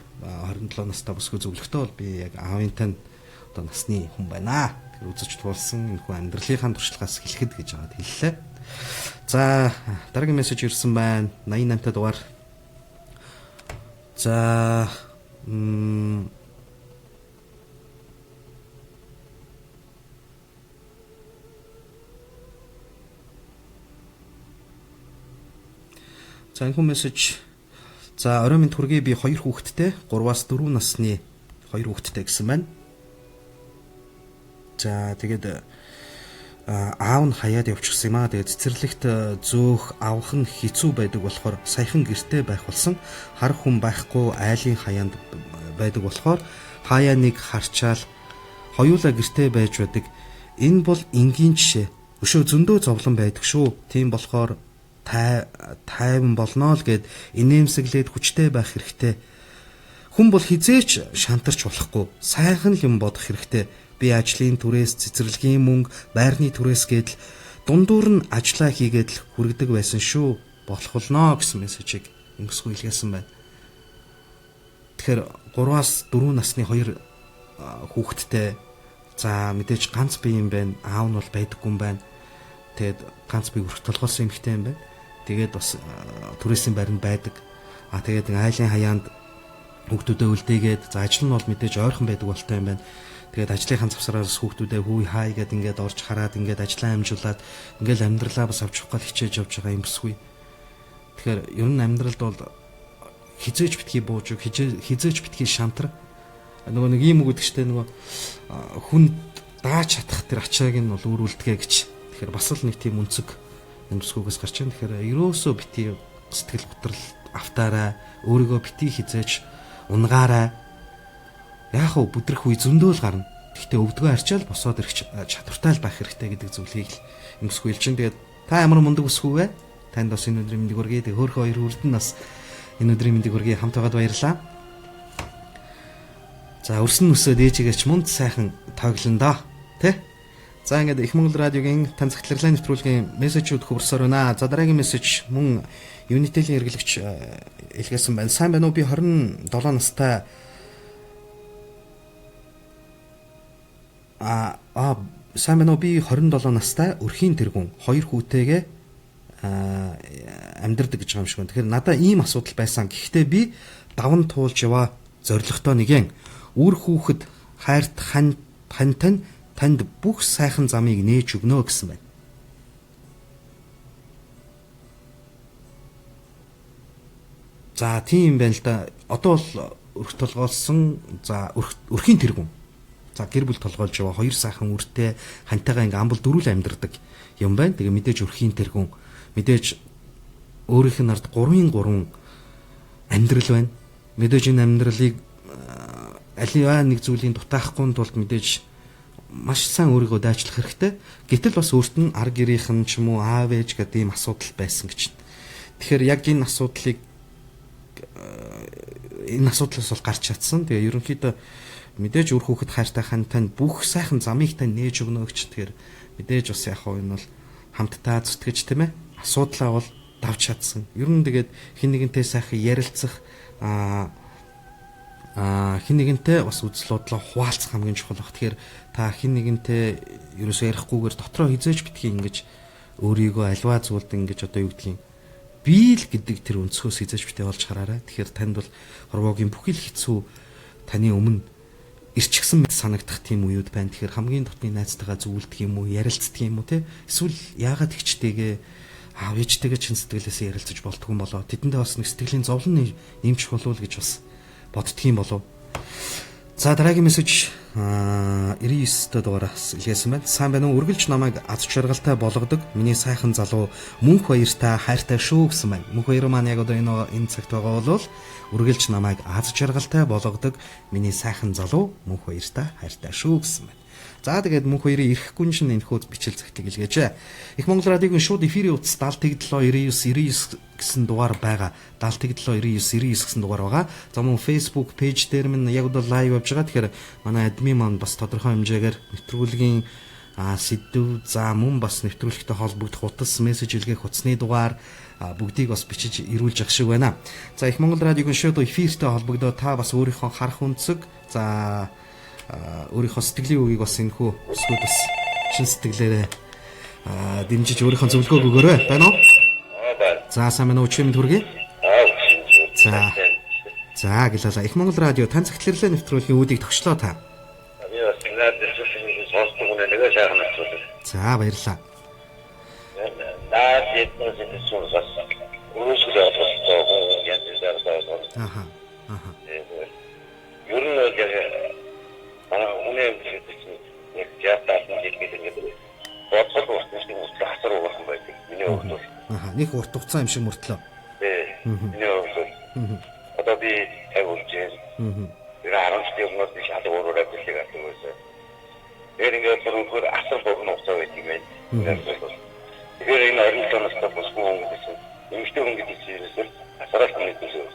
27 настай бүсгүй зөвлөгтөө бол би яг аавын тань одоо насны хүн байна. Тэр үзэж туулсан энэ хүн амьдралынхаа туршлагаас хэлэхэд гэж аваад хэллээ. За дараагийн мессеж ирсэн байна. 88-тай дугаар. За За энэ мессеж за орой минь хүргэе би 2 хүүхэдтэй 3-аас 4 насны 2 хүүхэдтэй гэсэн байна. За тэгээд аав нь хаяад явчихсан юм аа. Тэгээд цэцэрлэгт зөөх авах нь хэцүү байдаг болохоор саяхан гэртээ байх болсон. Хар хүн байхгүй айлын хаяанд байдаг болохоор хаяа нэг харчаал хоёулаа гэртээ байж байдаг. Энэ бол энгийн жишээ. Өшөө зөндөө зовлон байдаг шүү. Тийм болохоор тайван болноо л гэд инээмсэглээд хүчтэй байх хэрэгтэй. Хүн бол хизээч шантарч болохгүй. Сайхан л юм бодох хэрэгтэй. Би ажлын түрээс цэцэрлэгийн мөнгө, байрны түрээс гэдэл дундуур нь ажиллаа хийгээд л хүргэдэг байсан шүү. Болох болно гэсэн мессежийг ингэсгүй илгээсэн байна. Тэгэхээр 3-аас 4 насны 2 хүүхэдтэй за мэдээж ганц бие юм байна. Аав нь бол байдаггүй юм байна. Тэгээд ганц бие өрх толгоолсон эмэгтэй юм байна. Тэгээд бас түрээсийн байранд байдаг. Тэгээд айлын хаяанд хүүхдүүдээ үлдээгээд за ажил нь бол мэдээж ойрхон байдаг болтой юм байна. Тэгээд ажлынхаа завсараас хүүхдүүдээ хүй хай гэд ингээд орж хараад ингээд ажлаа амжуулаад ингээд амьдралаа бас авч явах гал хичээж явж байгаа юм бисгүй. Тэгэхээр ер нь амьдралд бол хизээж битгий бууж хизээж битгий шантар нөгөө нэг юм үг гэдэгчтэй нөгөө хүн дааж чадах тэр ачааг нь бол өөрүүлдэгэ гэж. Тэгэхээр бас л нэг тийм үнцэг энэ бисгүйгээс гарч байна. Тэгэхээр ерөөсөө битгий сэтгэл готрол автаараа өөрийгөө битгий хизээж унгаараа яах вэ бүдрэх үе зөндөө л гарна. Гэхдээ өвдгөө арчаал босоод ирэх чадвартай л байх хэрэгтэй гэдэг зүйлийг л ингэсгүй л чинь. Тэгээд та ямар мундаг өсгөө вэ? Танд бас энэ өдрийн мэндийг хүргэе. Тэгээд хөөрхөн хоёр хүрдэн бас энэ өдрийн мэндийг хүргэе. Хамт байгаад баярлалаа. За өрсөн өсөөд ээжигээч мунд сайхан тоглоно доо. Тэ? За ингээд Их Монгол радиогийн тань захидлын нэвтрүүлгийн мессежүүд хөвөрсөөр байна. За дараагийн мессеж мөн Unitel-ийн хэрэглэгч илгээсэн байна. Сайн байна уу? Би 27 настай сайн байна уу? Би 27 настай өрхийн тэргүүн 2 хүүтэйгээ амьдардаг гэж байгаа юм шиг байна. Тэгэхээр надад ийм асуудал байсан. Гэхдээ би даван туулж яваа зоригтой нэгэн үр хүүхэд хайрт танд бүх сайхан замыг нээж өгнө гэсэн байна. За тийм байна л да. Одоо бол өрх толгоолсон за өрхийн тэргүүн. За гэр бүл толгойлж яваа 2 сайхан үртэй хантайгаа ингээм амбал дөрүүл амьдардаг юм байна. Тэгээ мэдээж өрхийн тэргүүн мэдээж өөрийнх нь ард 3-3 амьдрал байна. Мэдээж энэ амьдралыг аливаа нэг зүйлийн дутаахгүй тулд мэдээж маш сайн өөрийгөө дайчлах хэрэгтэй. Гэтэл бас өөрт нь ар гэрийнх нь ч юм уу аав ээж гэдэг ийм асуудал байсан гэж. Тэгэхээр яг энэ асуудлаас бол гарч чадсан. Тэгээ ерөнхийдөө мэдээж үр хүүхэд хайртай хань тань бүх сайхан замыг тань нээж өгнө гэж тэгэхээр мэдээж бас яг энэ бол хамтдаа зүтгэж тийм ээ асуудлаа бол давж чадсан. Ер нь тэгээд хин нэгэнтэй сайхан ярилцах хин нэгэнтэй бас үзэл бодлоо хуваалцах хамгийн чухал баг. Тэгэхээр та хин нэгэнтэй ерөөсөө ярихгүйгээр дотроо хизээж битгий ингэж өөрийгөө альваа зүйлд ингэж одоо юу гэдгийг бий л гэдэг тэр өнцгөөс хизээж битээ олж хараарай. Тэгэхээр танд бол хорвоогийн бүхэл хэцүү таны өмнө ирчихсэн мэт санагдах тийм үеуд байна. Тэгэхээр хамгийн дотны найзтайгаа зөвлөдөг юм уу, ярилцдаг юм уу те? Эсвэл яагаад ихчтэйгээ аав ээжтэйгээ чин сэтгэлээсээ ярилцаж болтгүй юм болоо? Тэдэндээ бас нэг сэтгэлийн зовлон нэмчих болов гэж бас боддөг юм болов. За дараагийн мессеж 99-д дугаараас илгээсэн байна. Сайн байна уу? Үргэлж намайг аз жаргалтай болгодог миний сайхан залуу мөнх баяртай хайртай шүү гэсэн байна. Мөнх баяр маань яг одоо энэ цагт байгаа бол үргэлж намайг аз жаргалтай болгодог миний сайхан залуу мөнх баяртай хайртай шүү гэсэн байна. За тэгээд мөнх хоёрын ирэхгүй шин энэхүү бичил цагтыг илгээжээ. Их Монгол радиогийн шууд эфирийн утас 7799 гэсэн дугаар байгаа. 7799 гэсэн дугаар байгаа. За мөн Facebook пэйж дээр минь яг одоо лайв явж байгаа. Тэгэхээр манай админ маань бас тодорхой хэмжээгээр нэвтрүүлгийн сэдв за мөн бас нэвтрүүлэгтэй холбогдох утас мессеж илгээх утасны дугаар бүгдийг бас бичиж ирүүлж явах шиг байна. За Их Монгол радиогийн шууд эфиртэй холбогдоод та бас өөрийнхөө харах үнцэг за өөрийнхөө сэтгэлийн үгийг бас энэхүү өсгөөд бас шин сэтгэлээрээ дэмжиж өөрийнхөө зөвлөгөөг өгөөрэй. Байна уу? За сайн байна уу? Чимэд хүргэе. За гэлээ. Их Монгол радио тань цагтлэрлээ нэвтрүүлгийн үүдийг тогшлоо та. Би бас надад зүйлс сонсдог үнэ нэг сайхан нэвтрүүлэг. За баярлалаа. Наад ятнаас зүйлс өөрсдөө бодсон яг зэрэг Аха. Ер нь яг үнэ яг яатаас нь хэлгээд бодсоо усны хасар уурхан байдаг. Миний хувьд. Аха. Нэг урт хугацаа юм шиг мөртлөө. Миний хувьд. Одоо би тавьж байна. Тэр 10 жилийн өмнө шал өөрөөр ажиллаж байсан байсан. Тэр ингээд бүр асар богино хугацаа байдаг юм байна. Тэгэхээр энэ орнолоноос босгүй хүн гэсэн. Эмэгтэй хүн гэдэг чинь асараас нэгдсэн юм.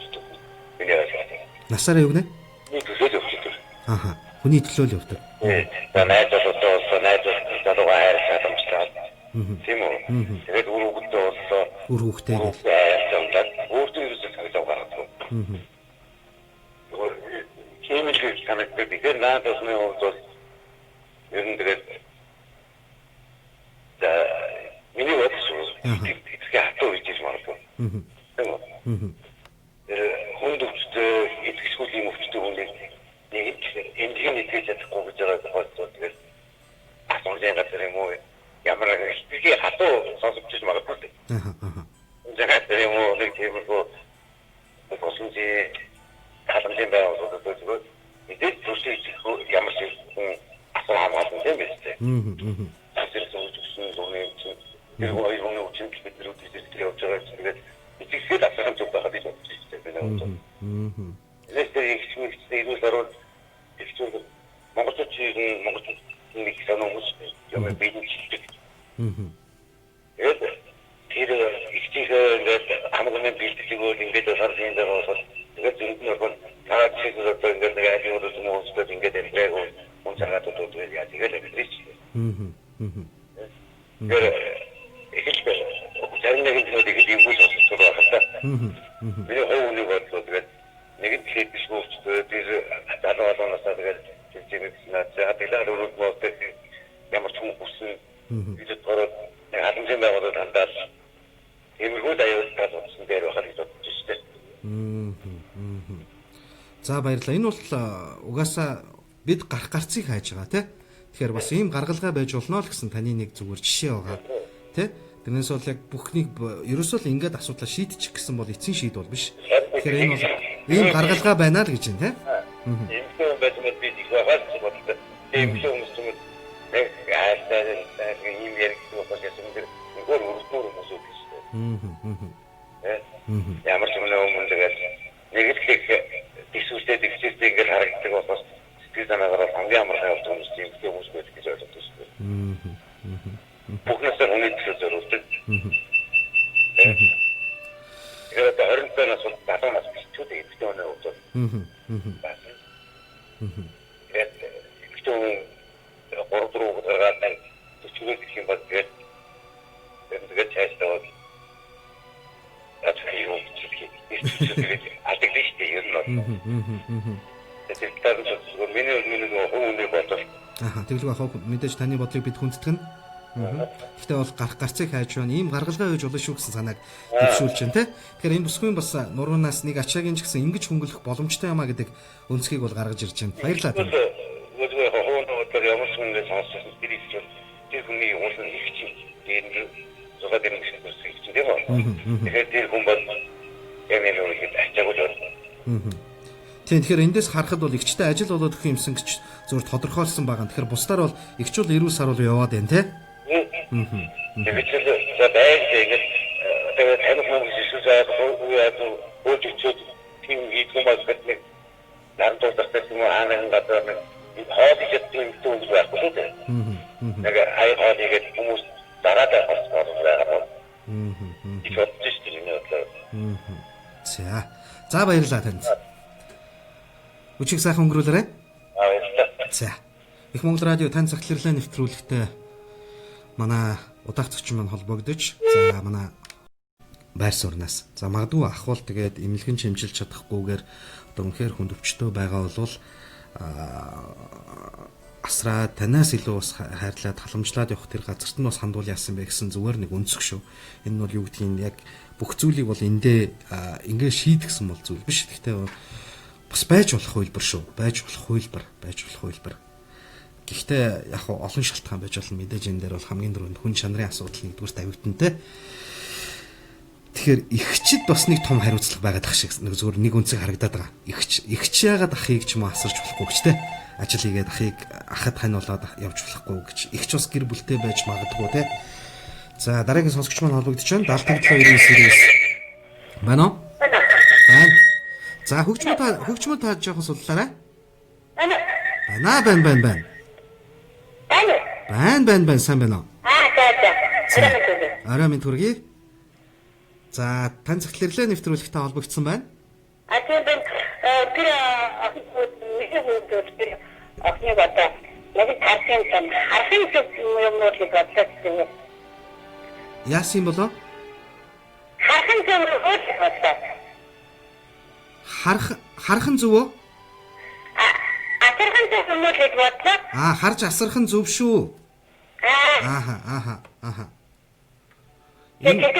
Миний ажил. Насаараа юу гэнэ? Нэг төлөөлөл өгчтэй. Аха. Хүний төлөөлөл явдаг. За найзууд залуугаа хайрлах чадамжтай. Тийм үү? Тэгээд үр хүүхдээ боллоо. Үр хүүхдээ. Өөртөө юу гэж хэлж байгаа юм. Хэмжээ таныг тэгэхээр надад нь бол ер нь тэгээд миний бодсон их хатуу хийж магадгүй. Тийм үү? Хүнд өвчтэй идэвхтэй юм өвчтэй хүнийг нэг эндхийн хийж чадахгүй гэж байгаа болсон. Тэгээд асуужээ газар юм уу? Ямар их хатуу сонсож магадгүй. Зэгт юм уу? Нэг тийм үү? Болсон чи халамжийн байгаад байгаа. Эдгээр зүйлс ямар ч асуу хамгаалсан юм биш үү? Тэр зүйлс зөвхөн тэр гоёны үчин бид нар үдшилт явж байгаа чинь тэгээд итгэхэд асуух зүг байгаад ийм үдшилттэй байна. Нэстэр их зүйл ороод ихчүүд монголчуудын нэг санаамж юм бэлэнчилдэг. Тэр ихчийгээ ингээд хамгийн бэлтгэл ингээд сарсын дээр болоод тэгээд зөвхөн бол таад чигээр одоо ингээд нэг ажил хүмүүстэй ингээд амжааг унцаагаад дуудвал яа тэгээд амжиж. Тэр эхэлбэр зарим нэг зүйл их юм болж байгаа хата. Би хөөний бодлоо тэгээд нэг нь хийх шүүхтэй тэр залуугаанаас тэгээд чимээс наад хатилаар өргөдмөд ямар ч хүн хүссэн бид төрөд халамжийн байгууллагад хандаад эмэрхүү аюултай болсон дээр байхад гэж бодож штэ. За баярлалаа. Энэ бол угаасаа бид гарах гарцыг хайж байгаа тий. Тэгэхээр бас ийм гаргалгаа байж болно л гэсэн таны нэг зүгээр жишээ байгаа тий. Тэрнээс бол яг бүхнийг ерөөсөө л ингээд асуудлаа шийдчих гэсэн бол эцсийн шийд бол биш. Тэгэхээр энэ бол ийм гаргалгаа байна л гэж байна тий. Эмхтэй байж мэд би их байгаад бодлоо. Эмхтэй хүмүүс юм нэг аастаа ийм ярих болох юм дэр гол өртөөр хүмүүс үү штэ. Ямар ч юм нэг тэгээд нэг л дисүүстэй ингээд харагддаг болохоос сэтгэл санаагаар хамгийн амархан явж байгаа юм шиг хүмүүс байдаг гэж ойлгож байна. Бүгнээс өнөд зөвөрөлдөг. Тэгээд 20 цаас бол 70 нас бичүүд эвдээ өнөө үзэл. зүгээр гэх юм бол тэгээд цаашлаад ажил юм тэгээд алдаглаа шүү дээ ер нь. Тэгээд тэр зөвхөн миний хөвөний бодол. Тэглэг хав мэдээж таны бодлыг бид хүндэтгэн. Гэхдээ бол гарцыг хайж байна. Ийм гаргалгаа хийж болно шүү гэсэн санааг төвшүүлж байна те. Тэгэхээр энэ бүсгүй бас нуруунаас нэг ачаагийн ч гэсэн ингэж хөнгөлөх боломжтой юмаа гэдэг өнцгийг бол гаргаж ирж байна. Баярлалаа танд. Нөгөө хөвөөнөөр ямар ч юм сонссон дэрийж тэр хүний уулын их чинь дээр зугаад ирэх шиг байна тийм үү? Тэгэхээр тэр хүн бол яг нэг үеийг ачаагүй байна. Тэгэхээр эндээс харахад бол игчтэй ажил болоод өгөх юмсан гэж зөвхөн тодорхойлсон байгаа. Тэгэхээр бусдаар бол игч бол эрүүл сар бол яваад байна те. Тэгээд за байгаад тэгээд таны хүмүүс эсвэл заяад өөрчлөлт тийм хийх бас гэдэг нарийн тастай юм аанын гадаа нэг хоолойд тийм зүйл байхгүй шүү дээ. Яг хоолойд хүмүүс дараад бас байгаа. Ich hoffe, das ist die За. За баярлалаа танд. Өчиг сайхан өнгөрүүлээрэй. За. Их Монгол радио тань цагтлэрлээ нэвтрүүлэгтээ манай удаагч маань холбогдож за манай байр сууриас за магадгүй ахвал тэгээд эмнэлгэн чимжилж чадахгүйгээр одоо үнэхээр хүнд өвчтөө байгаа бол асраа танаас илүү бас хайрлаад халамжлаад явах тэр газарт нь бас хандуул яасан бэ гэсэн зүгээр нэг өнцөг шүү. Энэ нь бол юу гэдгийг яг бүх зүйлийг бол эндээ ингээд шийдгсэн бол зүйл биш. Гэхдээ бас байж болох хөлбөр шүү. Байж болох хөлбөр. Гэхдээ яг олон шалтгаан байж болно. Мэдээж энэ дээр бол хамгийн түрүүнд хүн чанарын асуудал нэгдүгээр тавигдтантай. Тэгэхээр ихчид бас нэг том хариуцлага байгаад ах шиг нэг зүгээр нэг үнцэг харагдаад байгаа. Ихч яагаад ахыг ч юм асарч болохгүй гэж те. Ажил хийгээд ахыг ахад хань болоод явж болохгүй гэж. Ихч бас гэр бүлтэй байж магадгүй те. За дараагийн сонсогч маань холбогдож байна. 7799. Байна уу? Байна. За хөгжмөө та жоохон судлаарай. Байна. Байна. Сайн байна уу? За. Арай минь төргий. За тань цагтлэрлээ нэвтрүүлэгтэй холбогдсон байна. Тэр ахны гадаа нэг тархин харахын юм уу гэж бодлоо. Яасан болоо? Харахын зөв үү бодлоо. Харахын зөв үү? Асархан зөв үү гэж бодлоо. Харж асархан зөв шүү. Тэгээд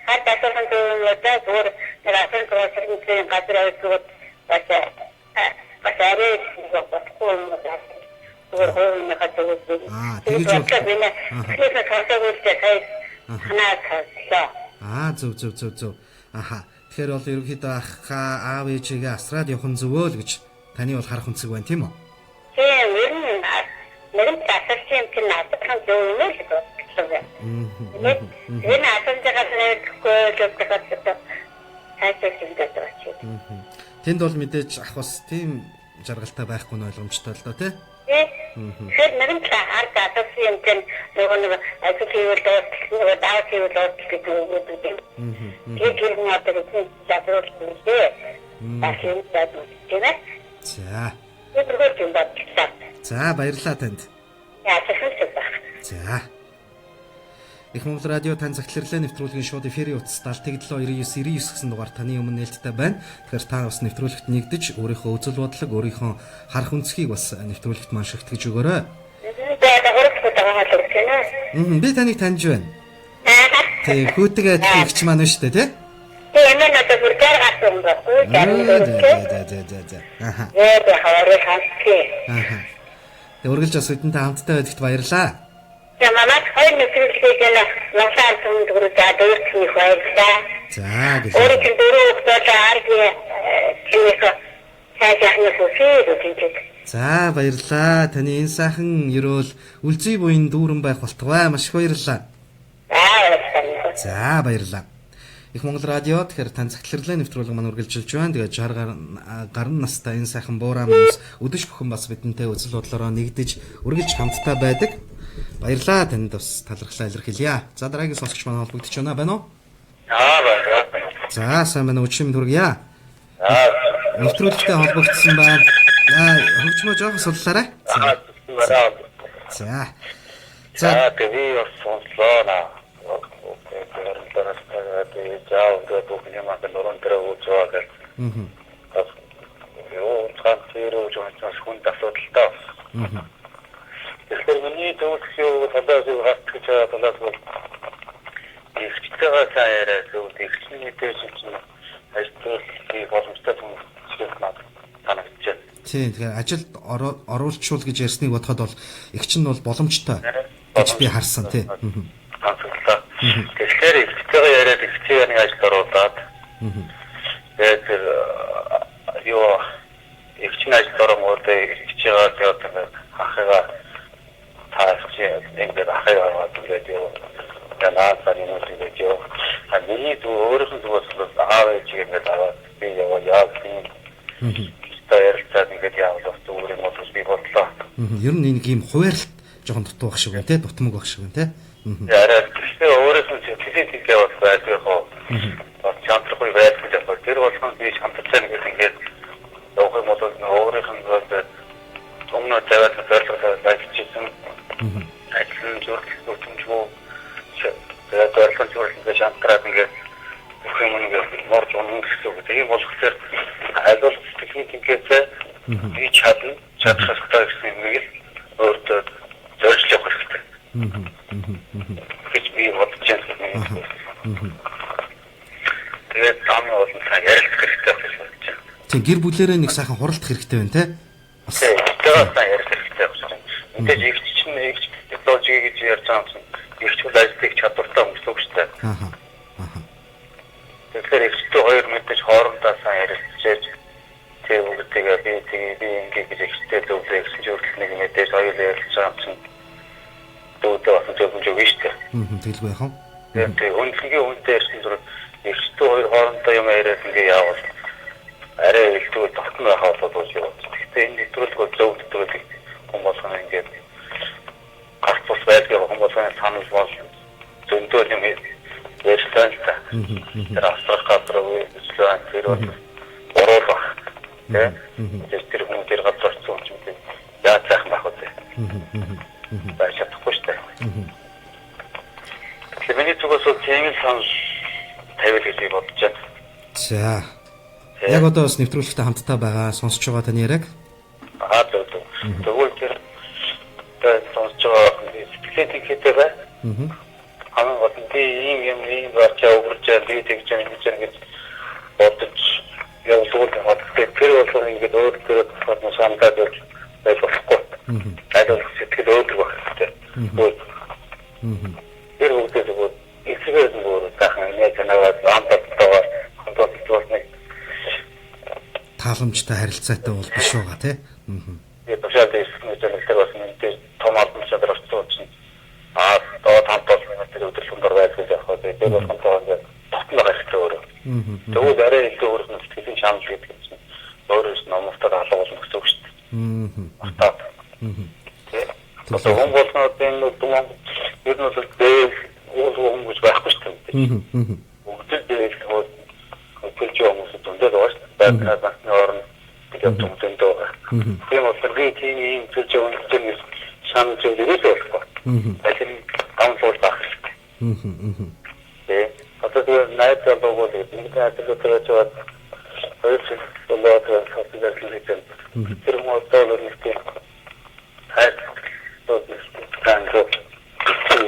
хат асархан зөв үү зүгээр асархан зөв газар авчихвал бас арай бодохгүй юм байна. Зүгээр хөөний хатдаг. Тэгэж байна. Тэгэхээр хатдаг ханаа зөв. Тэгэхээр бол ерөнхийдөө ахаа аав ээжигээ асраад явах зөвөө л гэж таны бол харах үнцэг байна тийм үү? Тийм, ер нь нэгэн асарч юм чинь асархан зөв юм л гэж байна. Энэ асарчаас нэггүй гэдэг Тэнд бол мэдээж ах бас тийм жаргалтай байхгүй нь ойлгомжтой л доо тий. Тэгэхээр нэгэн хард асарч юм чинь нөгөө ажил хийвэл даах хийвэл гэдэг юм. Тэгээд ер нь одоо тийм чадвар үүсээ. Дахин чадвар тийм ээ. За баярлалаа танд. За. Их Монгол радио тань цагтлэрлээ нэвтрүүлгийн шууд эфирийн утас 779999 гэсэн дугаар таны өмнө нээлттэй байна. Тэгэхээр та бас нэвтрүүлэгт нэгдэж өөрийнхөө үзэл бодлого, өөрийнхөө харах үнцгийг бас нэвтрүүлэгт маань шигтгэж өгөөрэй. Би таныг таньж байна. Тэг хүүтэйгээ тэгч маань байна шүү дээ, тий? Тийм ээ, надад бүрээр гасан юм байна. Тэг үргэлж бас үдэнтэй хамттай байдагт баярлалаа. Ямаа хоёр нэвтрүүлгийг лансаар түнд хүрээд дөрөвчний баярлалаа. За гэж. Өөрөөр дөрөвдөд арги чинийх сайжрахны хүсээ. За баярлалаа. Таны энэ сайхан ерөөл үлзий буйн дүүрэн байх болтугай маш их баярлалаа. За баярлалаа. Их Монгол радио тэгэхээр тань цагтлэрлээ нэвтрүүлэг маань үргэлжилж байна. Тэгээд 60 гаруй настай энэ сайхан буураа хүмүүс өдөж бүхэн бас бидэнтэй үзэл бодлороо нэгдэж үргэлж хамтдаа байдаг. Баярлалаа танд бас талархлаа илэрхийлье. За дараагийн сонсогч маань холбогдож байна уу? Байна. За сайн байна уу чим төргийа. Нэвтрүүлэгтэй холбогдсон байна. Хөгжмөө жоохон судлаарай. За. За тэгээ бас сонслоо наа. Тэгээд жаа гэдэг бүхний маань нөрөн дээр үүсваа гэх. Юу цаашдээ үүсвэж хүн асуудалтай. Тэгэхээр миний зөвлөх талаас нь хатгаж талаас нь ихтэйгээ сайн яриад зөв ихний дэш чинь ажил боломжтой юм шиг санагдаж. Тийм тэгэхээр ажилд оруулчул гэж ярьсныг бодоход бол эгч нь бол боломжтой гэж би харсан тий. Тэгэхээр ихтэйгээ яриад ихтэй нэг ажилд оруулаад тэгээд юу ихчний ажилд оронгууд ихчээгээ тэгээд ахыгаа таашч ингээд ахыгаа тэгээд юу янаасаа юм уу тэгээд юу миний өөрөөр нь зүгээс аав ээжийг ингээд аваад би яа ярилцаад ингээд явуулах зүгээр юм уу би бодлоо. Ер нь нэг юм хуваарлт жоохон дутуу баг шиг байна те дутмаг баг шиг байна те. Яараа гэхдээ өөрөөс нь физик явах байдаг хоо. Чамтрахгүй байдаг яг тэр болгоно би шантарсан ингээд явах юм бол өөрөөх нь өмнө тавиад зорилгоо ажиллажсэн. Ажлын зөвлөлт өгчмөө тэгээд зорилгын зөвлөлтөнд шантраад ингээд бүх юм ингээд морж унах гэсэн үг. Тийм болохоор айлбал техникээс би чадах хэрэгтэй гэсэн нэг л өөртөө зорж явах хэрэгтэй. гэж би бодож байна. Тэгээд таамаг бол ярилцах хэрэгтэй гэж бодож байна. Тийм гэр бүлэрээ нэг сайхан хуралдах хэрэгтэй байна те. Тийм тэгээд ярилцах хэрэгтэй гэж байна. Мэдээж ихч чинь технологи гэж ярьж байгаа юм. Ихч бол ажлыг чадвартай хүмүүс үг шүү дээ. Тэгэхээр ихчтэй хоёр мэдээж хоорондоо сайн ярилцаж тэр үгтэйгээ би ингээд гэж ихтэй зөвлөө гэсэн зөвлөлт нэг мэдээж хоёр ярилцаж байгаа юм чинь дүүтэй бас зөвхөн шүү дээ. Тэгэлгүй яах вэ? Тэгээд үнэлгээ үнтэй ярьсан зүгээр ихтэй хоёр хоорондоо юм яриад ингээ яавал арай илтгэл тогтно байхаа болоод юу. Гэхдээ энэ нэвтрүүлэг зөв нэвтрүүлэг хүмүүс ингээд гарц бус байдаг хүмүүс санал бол зөндөө юм ярьсан л та. Тэр асар гадар үйлчлэн тэр бол оруулах. Тэр хүмүүс тэр гадар орсон юм тийм. Яа цаах байх үү? Бачаахгүй шүү дээ. Миний зүгээс тийм л санал тавил гэж бодож байна. За. Яг одоо бас нэвтрүүлэгтээ хамтдаа байгаа сонсож байгаа таны яриаг. Тэгвэл тэр сонсож байгаа сэтгэлээ хийдэг бай. Хамгийн гол нь би ийм барчаа өгөрчөө би тэгж ингэж бодож явуулдаг хатдаг тэр бол ингээд өөр тохиолдол сандаад байж болохгүй. Айдол сэтгэл өөдрөг багтай. Тэр үгтэй зүгээр ихсгээр зүгээр таахан нэг танаад амталтайгаар хандуулсан тааламжтай харилцаатай бол биш байгаа тий. Тэгээд тушаад ирсэн зүйлээр бас нэг том албанчаар орцсон чинь доо хамтуулсан тэр өдөртөнд байдаг гэж яг хөө тэр бол хамтаа тогтмол хэрэгтэй өөрөө. Тэгвэл арай илүү өөрөөр нь сэтгэлийн шаналл гэдэг чинь өөрөөс нь номтой алгуулсан гэсэн үг шүү дээ. Ахтаа. Тэгээд хүн болсноо энэ думан ер нь бол хүн гэж байхгүй шүү дээ. Бүгд дээр хөө хөлж хүмүүс дундаа байгаа шүү дээ. Баатнаа басны орн тэгээд дундаа байгаа. Тийм болохоор би тийм хөлж хүмүүс шаналл зүйлээс болохгүй. Ажил амтуул байх хэрэгтэй. Одоо найд болов нэг ажил төрөөд өөрөөр болоод хатдаг хэлсэн. Тэр хүмүүс бол нэг тийм хайр тоо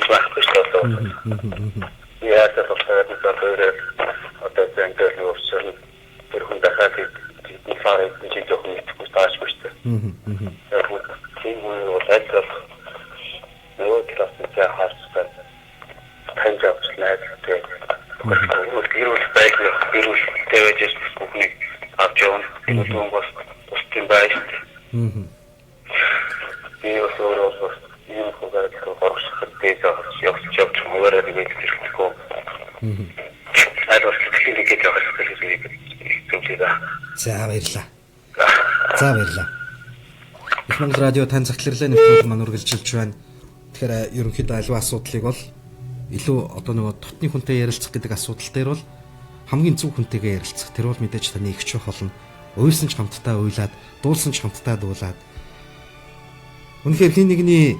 байхгүй шүү дээ. Яа тэгэхээр одоо зэнтэй өвчсөн тэр хүн дахиад фарыг чи жоохон итгэж таашгүй шүү дээ. Яг уу тийм үү ажил нөгөө класстай харцтай таньжаачлаад тэгээд гэрүүл байдаг гэрүүл тавьж бүхнийг авч явна. Энэ бас устын байж. Би өөрөө юм хогоод орших гэж явж хуваараа гэж хэлчихв. Айдос хэлийг гэж явах гэж За баярлаа. За баярлаа. Их Монгол радио тань цагтларлаа нэвтрүүлэг маань үргэлжилж байна. Тэгэхээр ерөнхийдөө аливаа асуудлыг бол илүү одоо нөгөө тутны хүнтэй ярилцах гэдэг асуудал дээр бол хамгийн зөв хүнтэйгээ ярилцах. Тэр бол мэдээж таны ихч байх болно. Уйлсан ч хамтдаа уйлаад, дуулсан ч хамтдаа дуулаад. Үнэхээр хин нэгний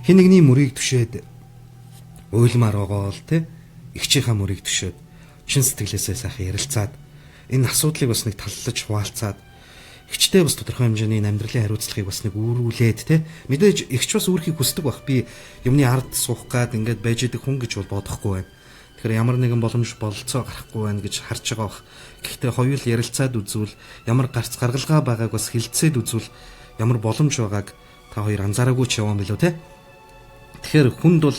Хэн нэгний мөрийг түшээд уйлмаар байгаа бол те эгчийнхаа мөрийг түшээд чин сэтгэлээсээ сайхан ярилцаад энэ асуудлыг бас нэг таллаж хуваалцаад эгчтэй бас тодорхой хэмжээний амьдралын хариуцлагыг бас нэг үүрүүлээд те мэдээж эгч бас өөрхийг хүсдэг бах би юмны ард суух гад ингээд байж идэг хүн гэж бол бодохгүй байна. Тэгэхээр ямар нэгэн боломж бололцоо гарахгүй байна гэж харж байгаа бах. Гэхдээ хоёул ярилцаад үзвэл ямар гарц гаргалгаа байгааг бас хилцээд үзвэл ямар боломж байгааг та хоёр анзаараагүй ч яваа билүү те. Тэгэхээр хүнд бол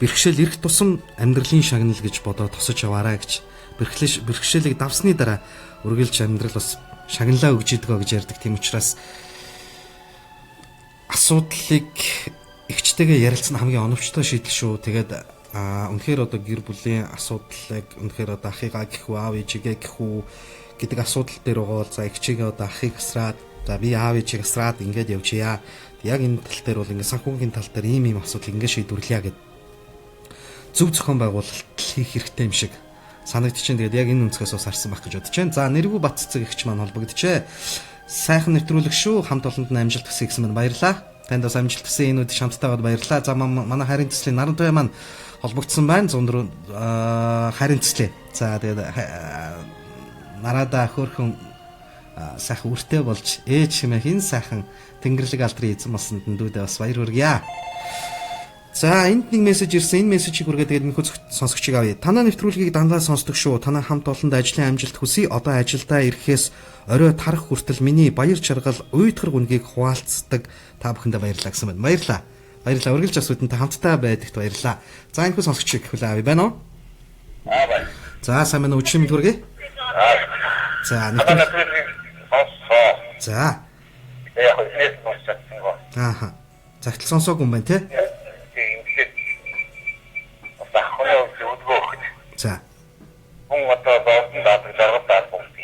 бэрхшээл ирэх тусам амьдралын шагнал гэж бодоод тосож яваарай гэж бэрхшээлийг давсны дараа үргэлж амьдрал бас шагналаа өгж идэгөө гэж ярьдаг. Тийм учраас асуудлыг эгчтэйгээ ярилцсан хамгийн оновчтой шийдэл шүү. Тэгээд үнэхээр одоо гэр бүлийн асуудлыг үнэхээр одоо ахыгаа гэх үү аав ээжигээ гэх үү гэдэг асуудал дээр байгаа бол за эгчигээ одоо ахыг асраад за би аав ээжийг асраад ингээд явчихъя. Яг энэ тал дээр бол ингээд санхүүгийн тал дээр ийм асуудал ингээд шийдвэрлэе гэд зөв зохион байгуулалт хийх хэрэгтэй юм шиг санагдчихээн. Тэгээд яг энэ өнцгөөс бас харсан байх гэж бодож байна. За Нэргүй Батцэг эгч маань холбогдчихэ. Сайхан нэвтрүүлэг шүү. Хамт олонд нь амжилт хүсье гэсэн мань баярлаа. Танд бас амжилт хүсье. Энэ үед хамттайгаа баярлаа. За манай харийн төслийн Нарантой маань холбогдсон байна. 104 харийн төслээ. За тэгээд нараада хөөрхөн сайхан үртэй болж ээж хэмээх энэ сайхан Тэнгэрлэг алдрын эзэн болсон дэндүүдээ бас баяр хүргье. За энд нэг мессеж ирсэн. Энэ мессежийг хүргээд тэгээд минь сонсогчийг авъя. Танаа нэвтрүүлгийг дандаа сонсдог шүү. Танаа хамт олонд ажлын амжилт хүсье. Одоо ажилдаа ирэхээс орой тарах хүртэл миний баяр жаргал уйтгар гүнгийг хуваалцдаг та бүхэндээ баярлалаа гэсэн байна. Баярлалаа. Баярлалаа. Үргэлж бас үдэнтэй хамтдаа байдагт баярлалаа. За энэ сонсогчийг хүлээн авъя байна уу? байна. За сайн байна уу? Өчигдөр хүргэе. За нэвтрүүлгийг сонссоо. За. Яг үнэс сонсчихсан гоо. Ааха. Загтал сонсоогүй юм байна те. За. Хүн одоо доосон дадаг жаргал бүгд.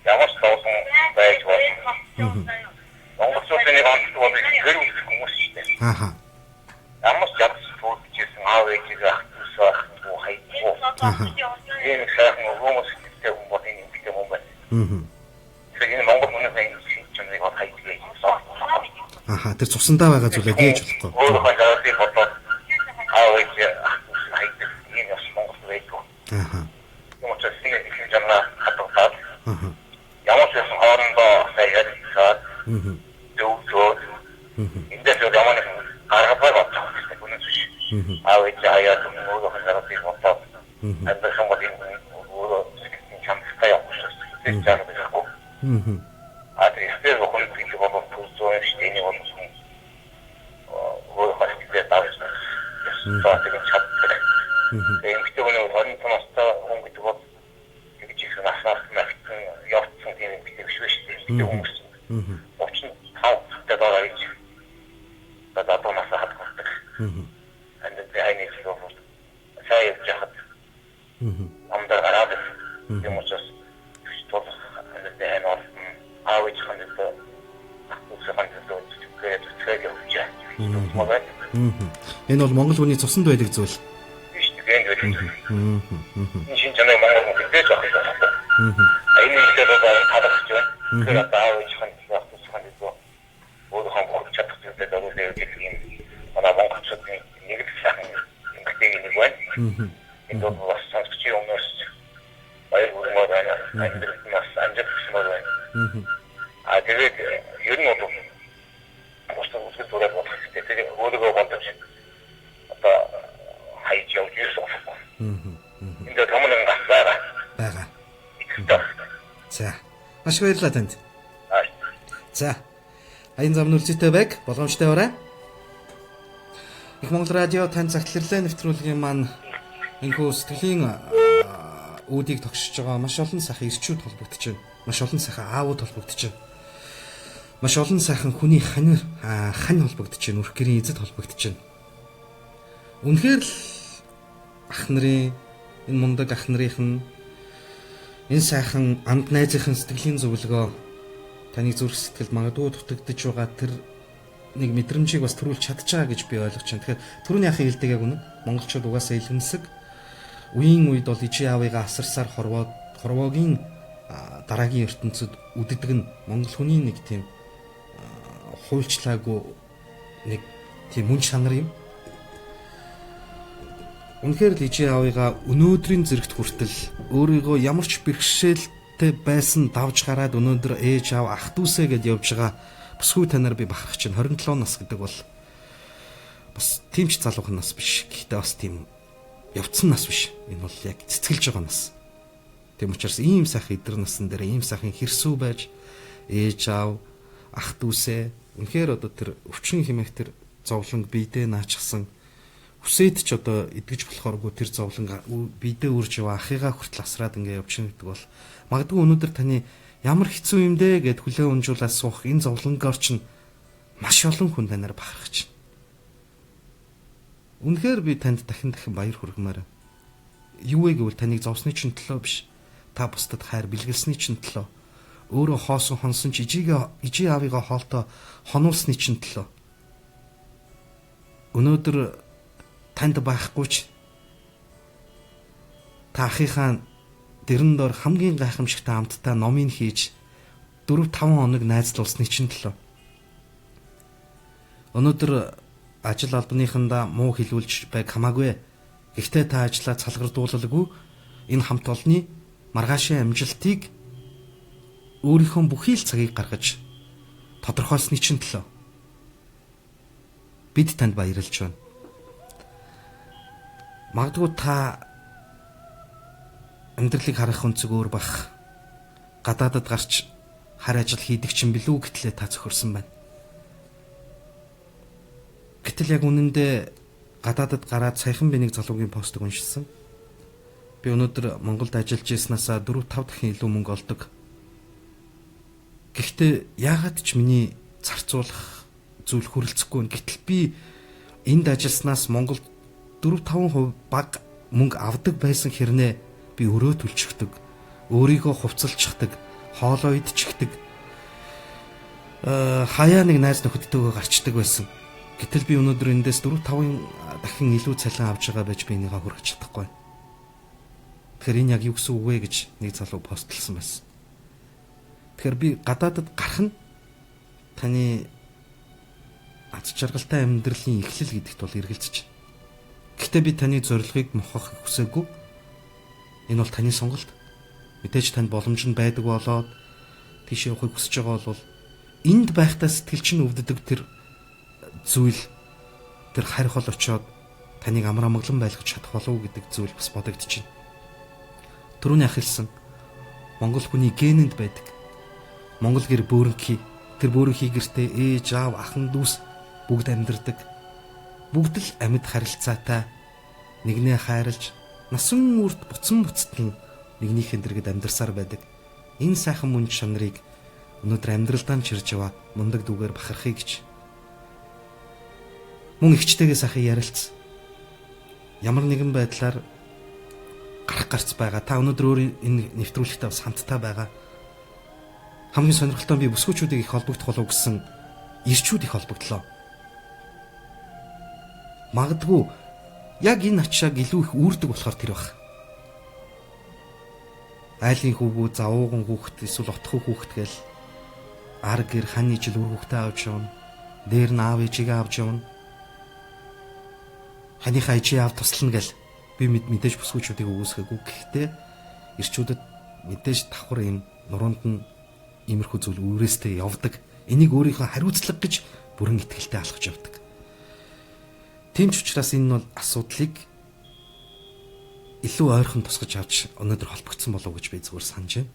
Ямар ч доосон байж болно. Монголчуудын нэг онцлог бол гэр бүл хүмүүс шүү дээ. Ааха. Ямар ч jarгал бүгдчээсэн аав ээжийг ахтуусаа ахтуу хайдгүй. Ааха. Энэ сайхан хүмүүс гэдэг юм бол энэ юм байна. Тэгэхээр энэ монгол хүмүүс энэ шинжлэх ухааныг хайдгүй. Ааха. Тэр цусандаа байгаа зүйлээ дээж болохгүй. Өөр хажуудыг бодоод аав ээж хайдаг. Ааха. Ямар ч их жанаа хатгаад. Ямар ч юм хоорондоо сайгаад. Дүүжөө. Эндээс ямар нэг гаргапай бодлоо. Үнэхээр. Аваад яаяа нөгөө хангаратыг бодлоо. Андерхан бодин өөрөө чамтай явуулсан. Тэр жаагаад. Адресээ зөвхөн тийм болов тусоо штений болсон. Өөр хастиг таавсан. Тэгээд чатдаг. Эмэгтэй хүний орон томстой хүн гэдэг бол тэгж их насаар мартсан явцсан тийм эмэгтэй биш шүү дээ. Эмэгтэй хүмүүс. 35 дээрээ гэж. Бада томсоо хатдаг. And the айныг зөвхөн сайн яхад. Амдаа гараад юм учраас тол энэ нор авиж ханддаг. Энэ бол монгол хүний цуснд байдаг зүйл. Энэ шинж чанар монгол хүн гэж байна. Энэ ихтэй бол хадгалж байна. Тэр авиж ханддаг ханддаг. Өөр хамгаалж чадах зүйлтэй дөрөвдөө гэх юм. Манай монголчуудын нэг л сайхан эмгтэй нэг байна. Энэ бол бас сонсогч юмнаас баяр хүрмээр байна. Амьдрал нас амжилт хүсмээр байна. Тэгээд ер нь бол үсгэл дураад болох хэрэгтэй. Тэгээд өөрийгөө бодож одоо хайж явж ирсэн. Энд томон гасаа байгаа. За. Маш баярлалаа танд. За. Аян зам нүлзэтэй байг болгоомжтой барай. Их Монгол радио тань цагтларлаа нэвтрүүлгийн маань энэхүү сэтгэлийн үүдийг тогшиж байгаа маш олон сайхан ирчүүд холбогдож байна. Маш олон сайхан аавууд холбогдож байна. Маш олон сайхан хүний хань холбогдож байна. Үрх гэрийн эзэд холбогдож байна. Үнэхээр л ах нарын энэ мундаг ах нарын энэ сайхан амд найзынхын сэтгэлийн зөвлөгөө таны зүрх сэтгэлд магадгүй дутагдж байгаа тэр нэг мэдрэмжийг бас төрүүлж чадж байгаа гэж би ойлгож байна. Тэгэхээр түрүүний ахын хэлдэг яг үнэ. Монголчууд угаасаа илгэмсэг үеийн үед бол ижи аавыгаа асарсаар хорвоогийн дараагийн ертөнцид үддэг нь монгол хүний нэг тийм хуульчлаагүй нэг тийм мөн чанар юм. Үнэхээр л ижи аавыгаа өнөөдрийн зэрэгт хүртэл өөрийгөө ямар ч бэрхшээлтэй байсан давж гараад өнөөдөр ээж аав ах дүүсээ гэдээ явж байгаа бүсгүй танаар би бахарх чинь 27 нас гэдэг бол бас тийм ч залуухан нас биш. Гэхдээ бас тийм явцсан нас биш. Энэ бол яг цэцгэлж байгаа нас. Тийм учраас ийм сайхан эдэр насан дээр ийм сайхан хэрсүү байж ээж аав ах дүүсээ үнэхээр одоо тэр өвчин хэмээх тэр зовлон биедээ наачсан хүсээд ч одоо идэж болохооргүй тэр зовлон биедээ үрж яваа ахыгаа хүртэл асраад ингээ явчихна гэдэг бол магадгүй өнөөдөр таны ямар хэцүү юм дээ гэд хүлээн унжуулаад суух энэ зовлонгоор чинь маш олон хүн танаар бахарх чинь. Үнэхээр би танд дахин баяр хүргэмээр. Юу вэ гэвэл таныг зовсны чинь төлөө биш. Та бусдад хайр бэлгэлсний чинь төлөө. Өөрөө хоосон хонсон ч ижи аавыгаа хоолтой хонуулсны чинь төлөө. Өнөөдөр танд байхгүй ч та ахийнхаа дэрэн дор хамгийн гайхамшигтай амттай номыг хийж 4-5 хоног найзлуулсны чинь төлөө. Өнөөдөр ажил албаныхандаа муу хэлүүлж байг хамаагүй. Гэхдээ та ажлаа цалгардуулалгүй энэ хамт олонний маргаашийн амжилтыг өөрийнхөө бүхий л цагийг гаргаж тодорхойлсны чинь төлөө. Бид танд баярлж байна. Магадгүй та амьдралыг харах өнцөг өөр бах. Гадаадад гарч хар ажил хийдэг чинь билүү гэтлээ та зөхөрсөн байна. Гэтэл яг үнэндээ гадаадад гараад саяхан би нэг залуугийн постыг уншсан. Би өнөөдөр Монголд ажиллаж ирснасаа 4-5 дахин илүү мөнгө олдог. Гэхдээ яагаад ч миний зарцуулах зүйл хүрэлцэхгүй. Гэтэл би энд ажилласнаас Монголд 4-5% бага мөнгө авдаг байсан хэрнээ би өрөө түлчихдэг, өөрийгөө хувцалчихдаг, хоолоо идчихдэг. Хаяа нэг найз нөхөдтэйгөө гарчдаг байсан. Гэтэл би өнөөдөр эндээс 4-5 дахин илүү цалин авч байгаа байж би энийгээ хүргэж чадахгүй. Тэгэхээр энэ яг юу гэсэн үг вэ гэж нэг залуу постлсан байсан. Тэгэхээр би гадаадад гарах нь таны аз жаргалтай амьдралын эхлэл гэдэгт бол эргэлзэж байна. Гэхдээ би таны зорилгыг мохох хүсээгүй. Энэ бол таны сонголт. Мэдээж танд боломж нь байдаг болоод тийш явахыг хүсэж байгаа бол энд байхдаа сэтгэл чинь өвддөг тэр зүйл тэр харь хол очоод таныг амар амгалан байлгах чадах болов уу гэдэг зүйл бас бодогдчихэв. Түрүүний ахилсан Монгол хүний генэнд байдаг. Монгол гэр бөөрөнхий. Тэр бөөрөнхий гэртээ ээж, аав, ахан дүүс бүгд амьдардаг. Бүгд л амьд харилцаатай нэгнээ хайрлж насан үрд буцан буцтал нэгнийхэн дэргэд амьдарсаар байдаг. Энэ сайхан мөн чанарыг өнөөдөр амьдралдаа чирж яваа мундаг дүүгээр бахархыг гэж. Мөн ихчтэйгээ сайхан ярилцсан. Ямар нэгэн байдлаар гарах гарц байгаа. Та өнөөдөр өөр энэ нэвтрүүлэгтээ бас хамтдаа байгаа. Хамгийн сонирхолтой би бүсгүйчүүдийг их холбогдох болов гэсэн ирчүүд их холбогдлоо. Магадгүй яг энэ ачааг илүү их үүрдэг болохоор тэр баг. Айлын хүүгүү, завууган хүүхэд, эсвэл отхоо хүүхэд гээл ар гэр хань ижил үр хүүхдээ авч явна. Дээр нь аав ээжигээ авч явна. Ханыхаа ээжээ аав туслана гэл би мэдээж бүсгүйчүүдийг өгөөсгөөгүй. Гэхдээ ирчүүдэд мэдээж давхар юм нуруунд нь иймэрхүү зүйл үрээстэй явдаг. Энийг өөрийнхөө хариуцлага гэж бүрэн итгэлтэй алхаж явдаг. Тийм ч учраас энэ нь бол асуудлыг илүү ойрхон тусгаж авч өнөөдөр холбогдсон болов уу гэж би зүгээр санаж байна.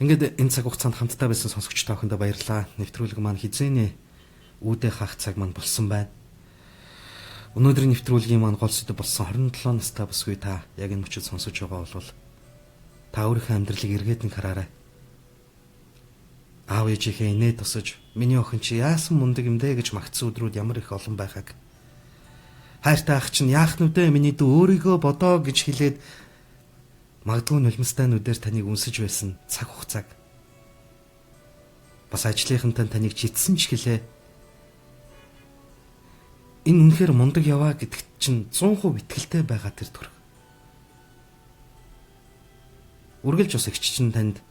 Ингээд энэ цаг хугацаанд хамтдаа байсан сонсогч та бүхэндээ баярлалаа. Нэвтрүүлэг маань хизээний үүдээ хаах цаг маань болсон байна. Өнөөдрийн нэвтрүүлгийн маань гол сэдэв болсон 27 настай бүсгүй та яг энэ мөчид сонсож байгаа бол та өөрийнхөө амьдралыг эргээд нэг хараарай. Аав ээжийнхээ инээ тусаж миний охин чи яасан мундаг юм дээ гэж магтсан өдрүүд ямар их олон байхаг. Хайртай ах чинь яах нүдэ миний дүү өөрийгөө бодоо гэж хэлээд магадгүй нулимстай нүдээр таныг үнсэж байсан цаг хугацааг. Бас ажлынхантай таныг житсэн ч гэлээ. Энэ үнэхээр мундаг яваа гэдэгт чинь 100% итгэлтэй байгаа тэр төрх. Үргэлж ус игч чинь танд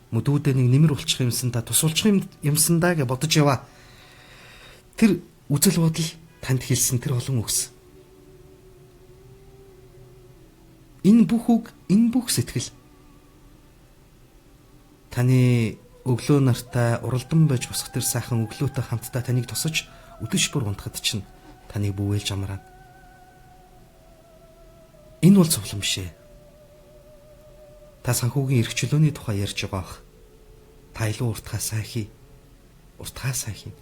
мөдүүдээ нэг нэмэр болчих юмсан та тусуулчих юмсан даа гэж бодож яваа. Тэр үзэл бодол танд хэлсэн тэр олон үгс. Энэ бүх сэтгэл таны өглөө нартай уралдан байж босох тэр сайхан өглөөтэй хамтдаа таныг тусаж өдөж бүр унтахад чинь таныг бүвээлж амраа. Энэ бол зовлон биш ээ. Та санхүүгийн эрх чөлөөний тухай ярьж байгаа ах. Та илүү уртхаа сайн хий. Уртхаа сайн хий.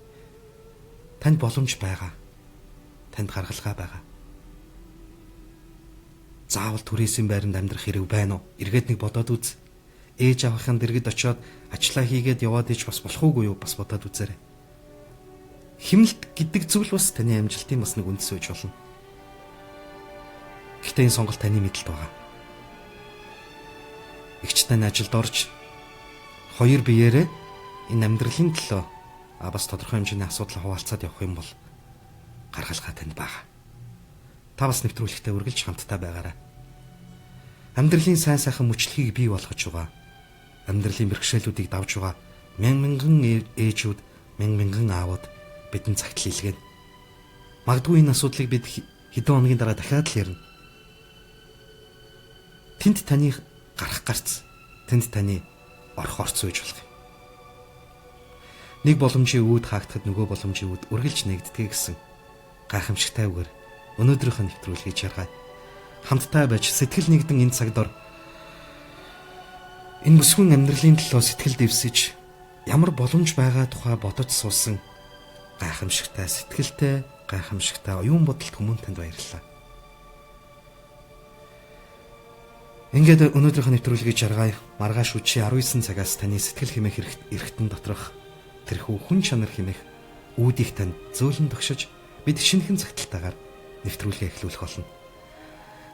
Танд боломж байгаа. Танд гаргалгаа байгаа. Заавал түрээсийн байранд амьдрах хэрэг байна уу? Эргээд нэг бодоод үз. Ээж авахын дэргэд очиод ажиллаа хийгээд яваад ич бас болох уугүй юу? Бас бодоод үзээрэй. Химнэлт гэдэг зүйл бас таны амжилтын бас нэг үндэс байж болно. Гэхдээ энэ сонголт таны мэдлэлд байгаа. Игч тань ажилд орж хоёр биеэрээ энэ амьдралын төлөө бас тодорхой хэмжээний асуудал хуваалцаад явах юм бол гаргалгаа танд байгаа. Та бас нэвтрүүлэгтээ үргэлж хамтдаа байгаарай. Амьдралын сайн сайхан мөчлөгийг бий болгож байгаа. Амьдралын бэрхшээлүүдийг давж байгаа мянган ээжүүд, мянган аавууд бидэнд цагт илгээнэ. Магадгүй энэ асуудлыг бид хэдэн хоногийн дараа дахиад л ярина. Тэнд таны гарах гарц, тэнд таны орох орц үйж болох юм. Нэг боломжийн үүд хаагдахад нөгөө боломжийн үүд үргэлж нэгддэг гэсэн гайхамшигтай үгээр өнөөдрийнх нь нэвтрүүлгийг жаргая. Хамтдаа байж сэтгэл нэгдэн энэ цагт ор энэ бүсгүйн амьдралын төлөө сэтгэл дэвсэж ямар боломж байгаа тухай бодож суусан гайхамшигтай сэтгэлтэй, гайхамшигтай оюун бодолт хүмүүнд танд баярлалаа. Ингээд өнөөдрийнх нь нэвтрүүлгийг жаргая. Маргааш өчигдөр 19 цагаас таны сэтгэл хэмээх эргэтэн доторх тэрхүү хүн чанар хэмээх үүдийг тань зөөлөн тогшиж бид шинэхэн цагталтайгаар нэвтрүүлгээ эхлүүлэх болно.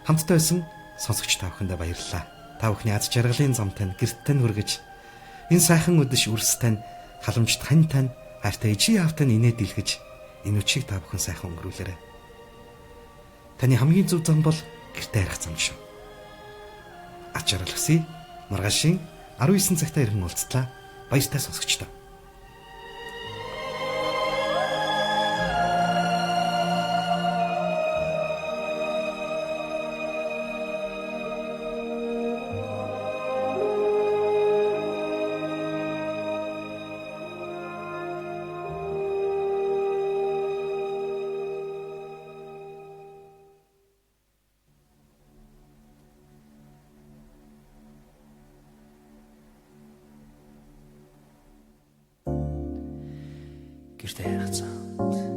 Хамтдаа байсан сонсогч та бүхэндээ баярлалаа. Та бүхний аз жаргалын зам тань гэрт тань хүргэж энэ сайхан өдөш үрс тань халамж тань хайртай ижи автан инээд илгэж энэ үчиг та бүхэн сайхан өнгөрүүлээрэй. Таны хамгийн зөв зам бол гэртээ харих зам шүү. Аз жаргал хүсье. Маргаашийн 19 цагтаа ирхэн уулзтлаа. Баяртай сонсогчдоо. Гэртээ харих зам.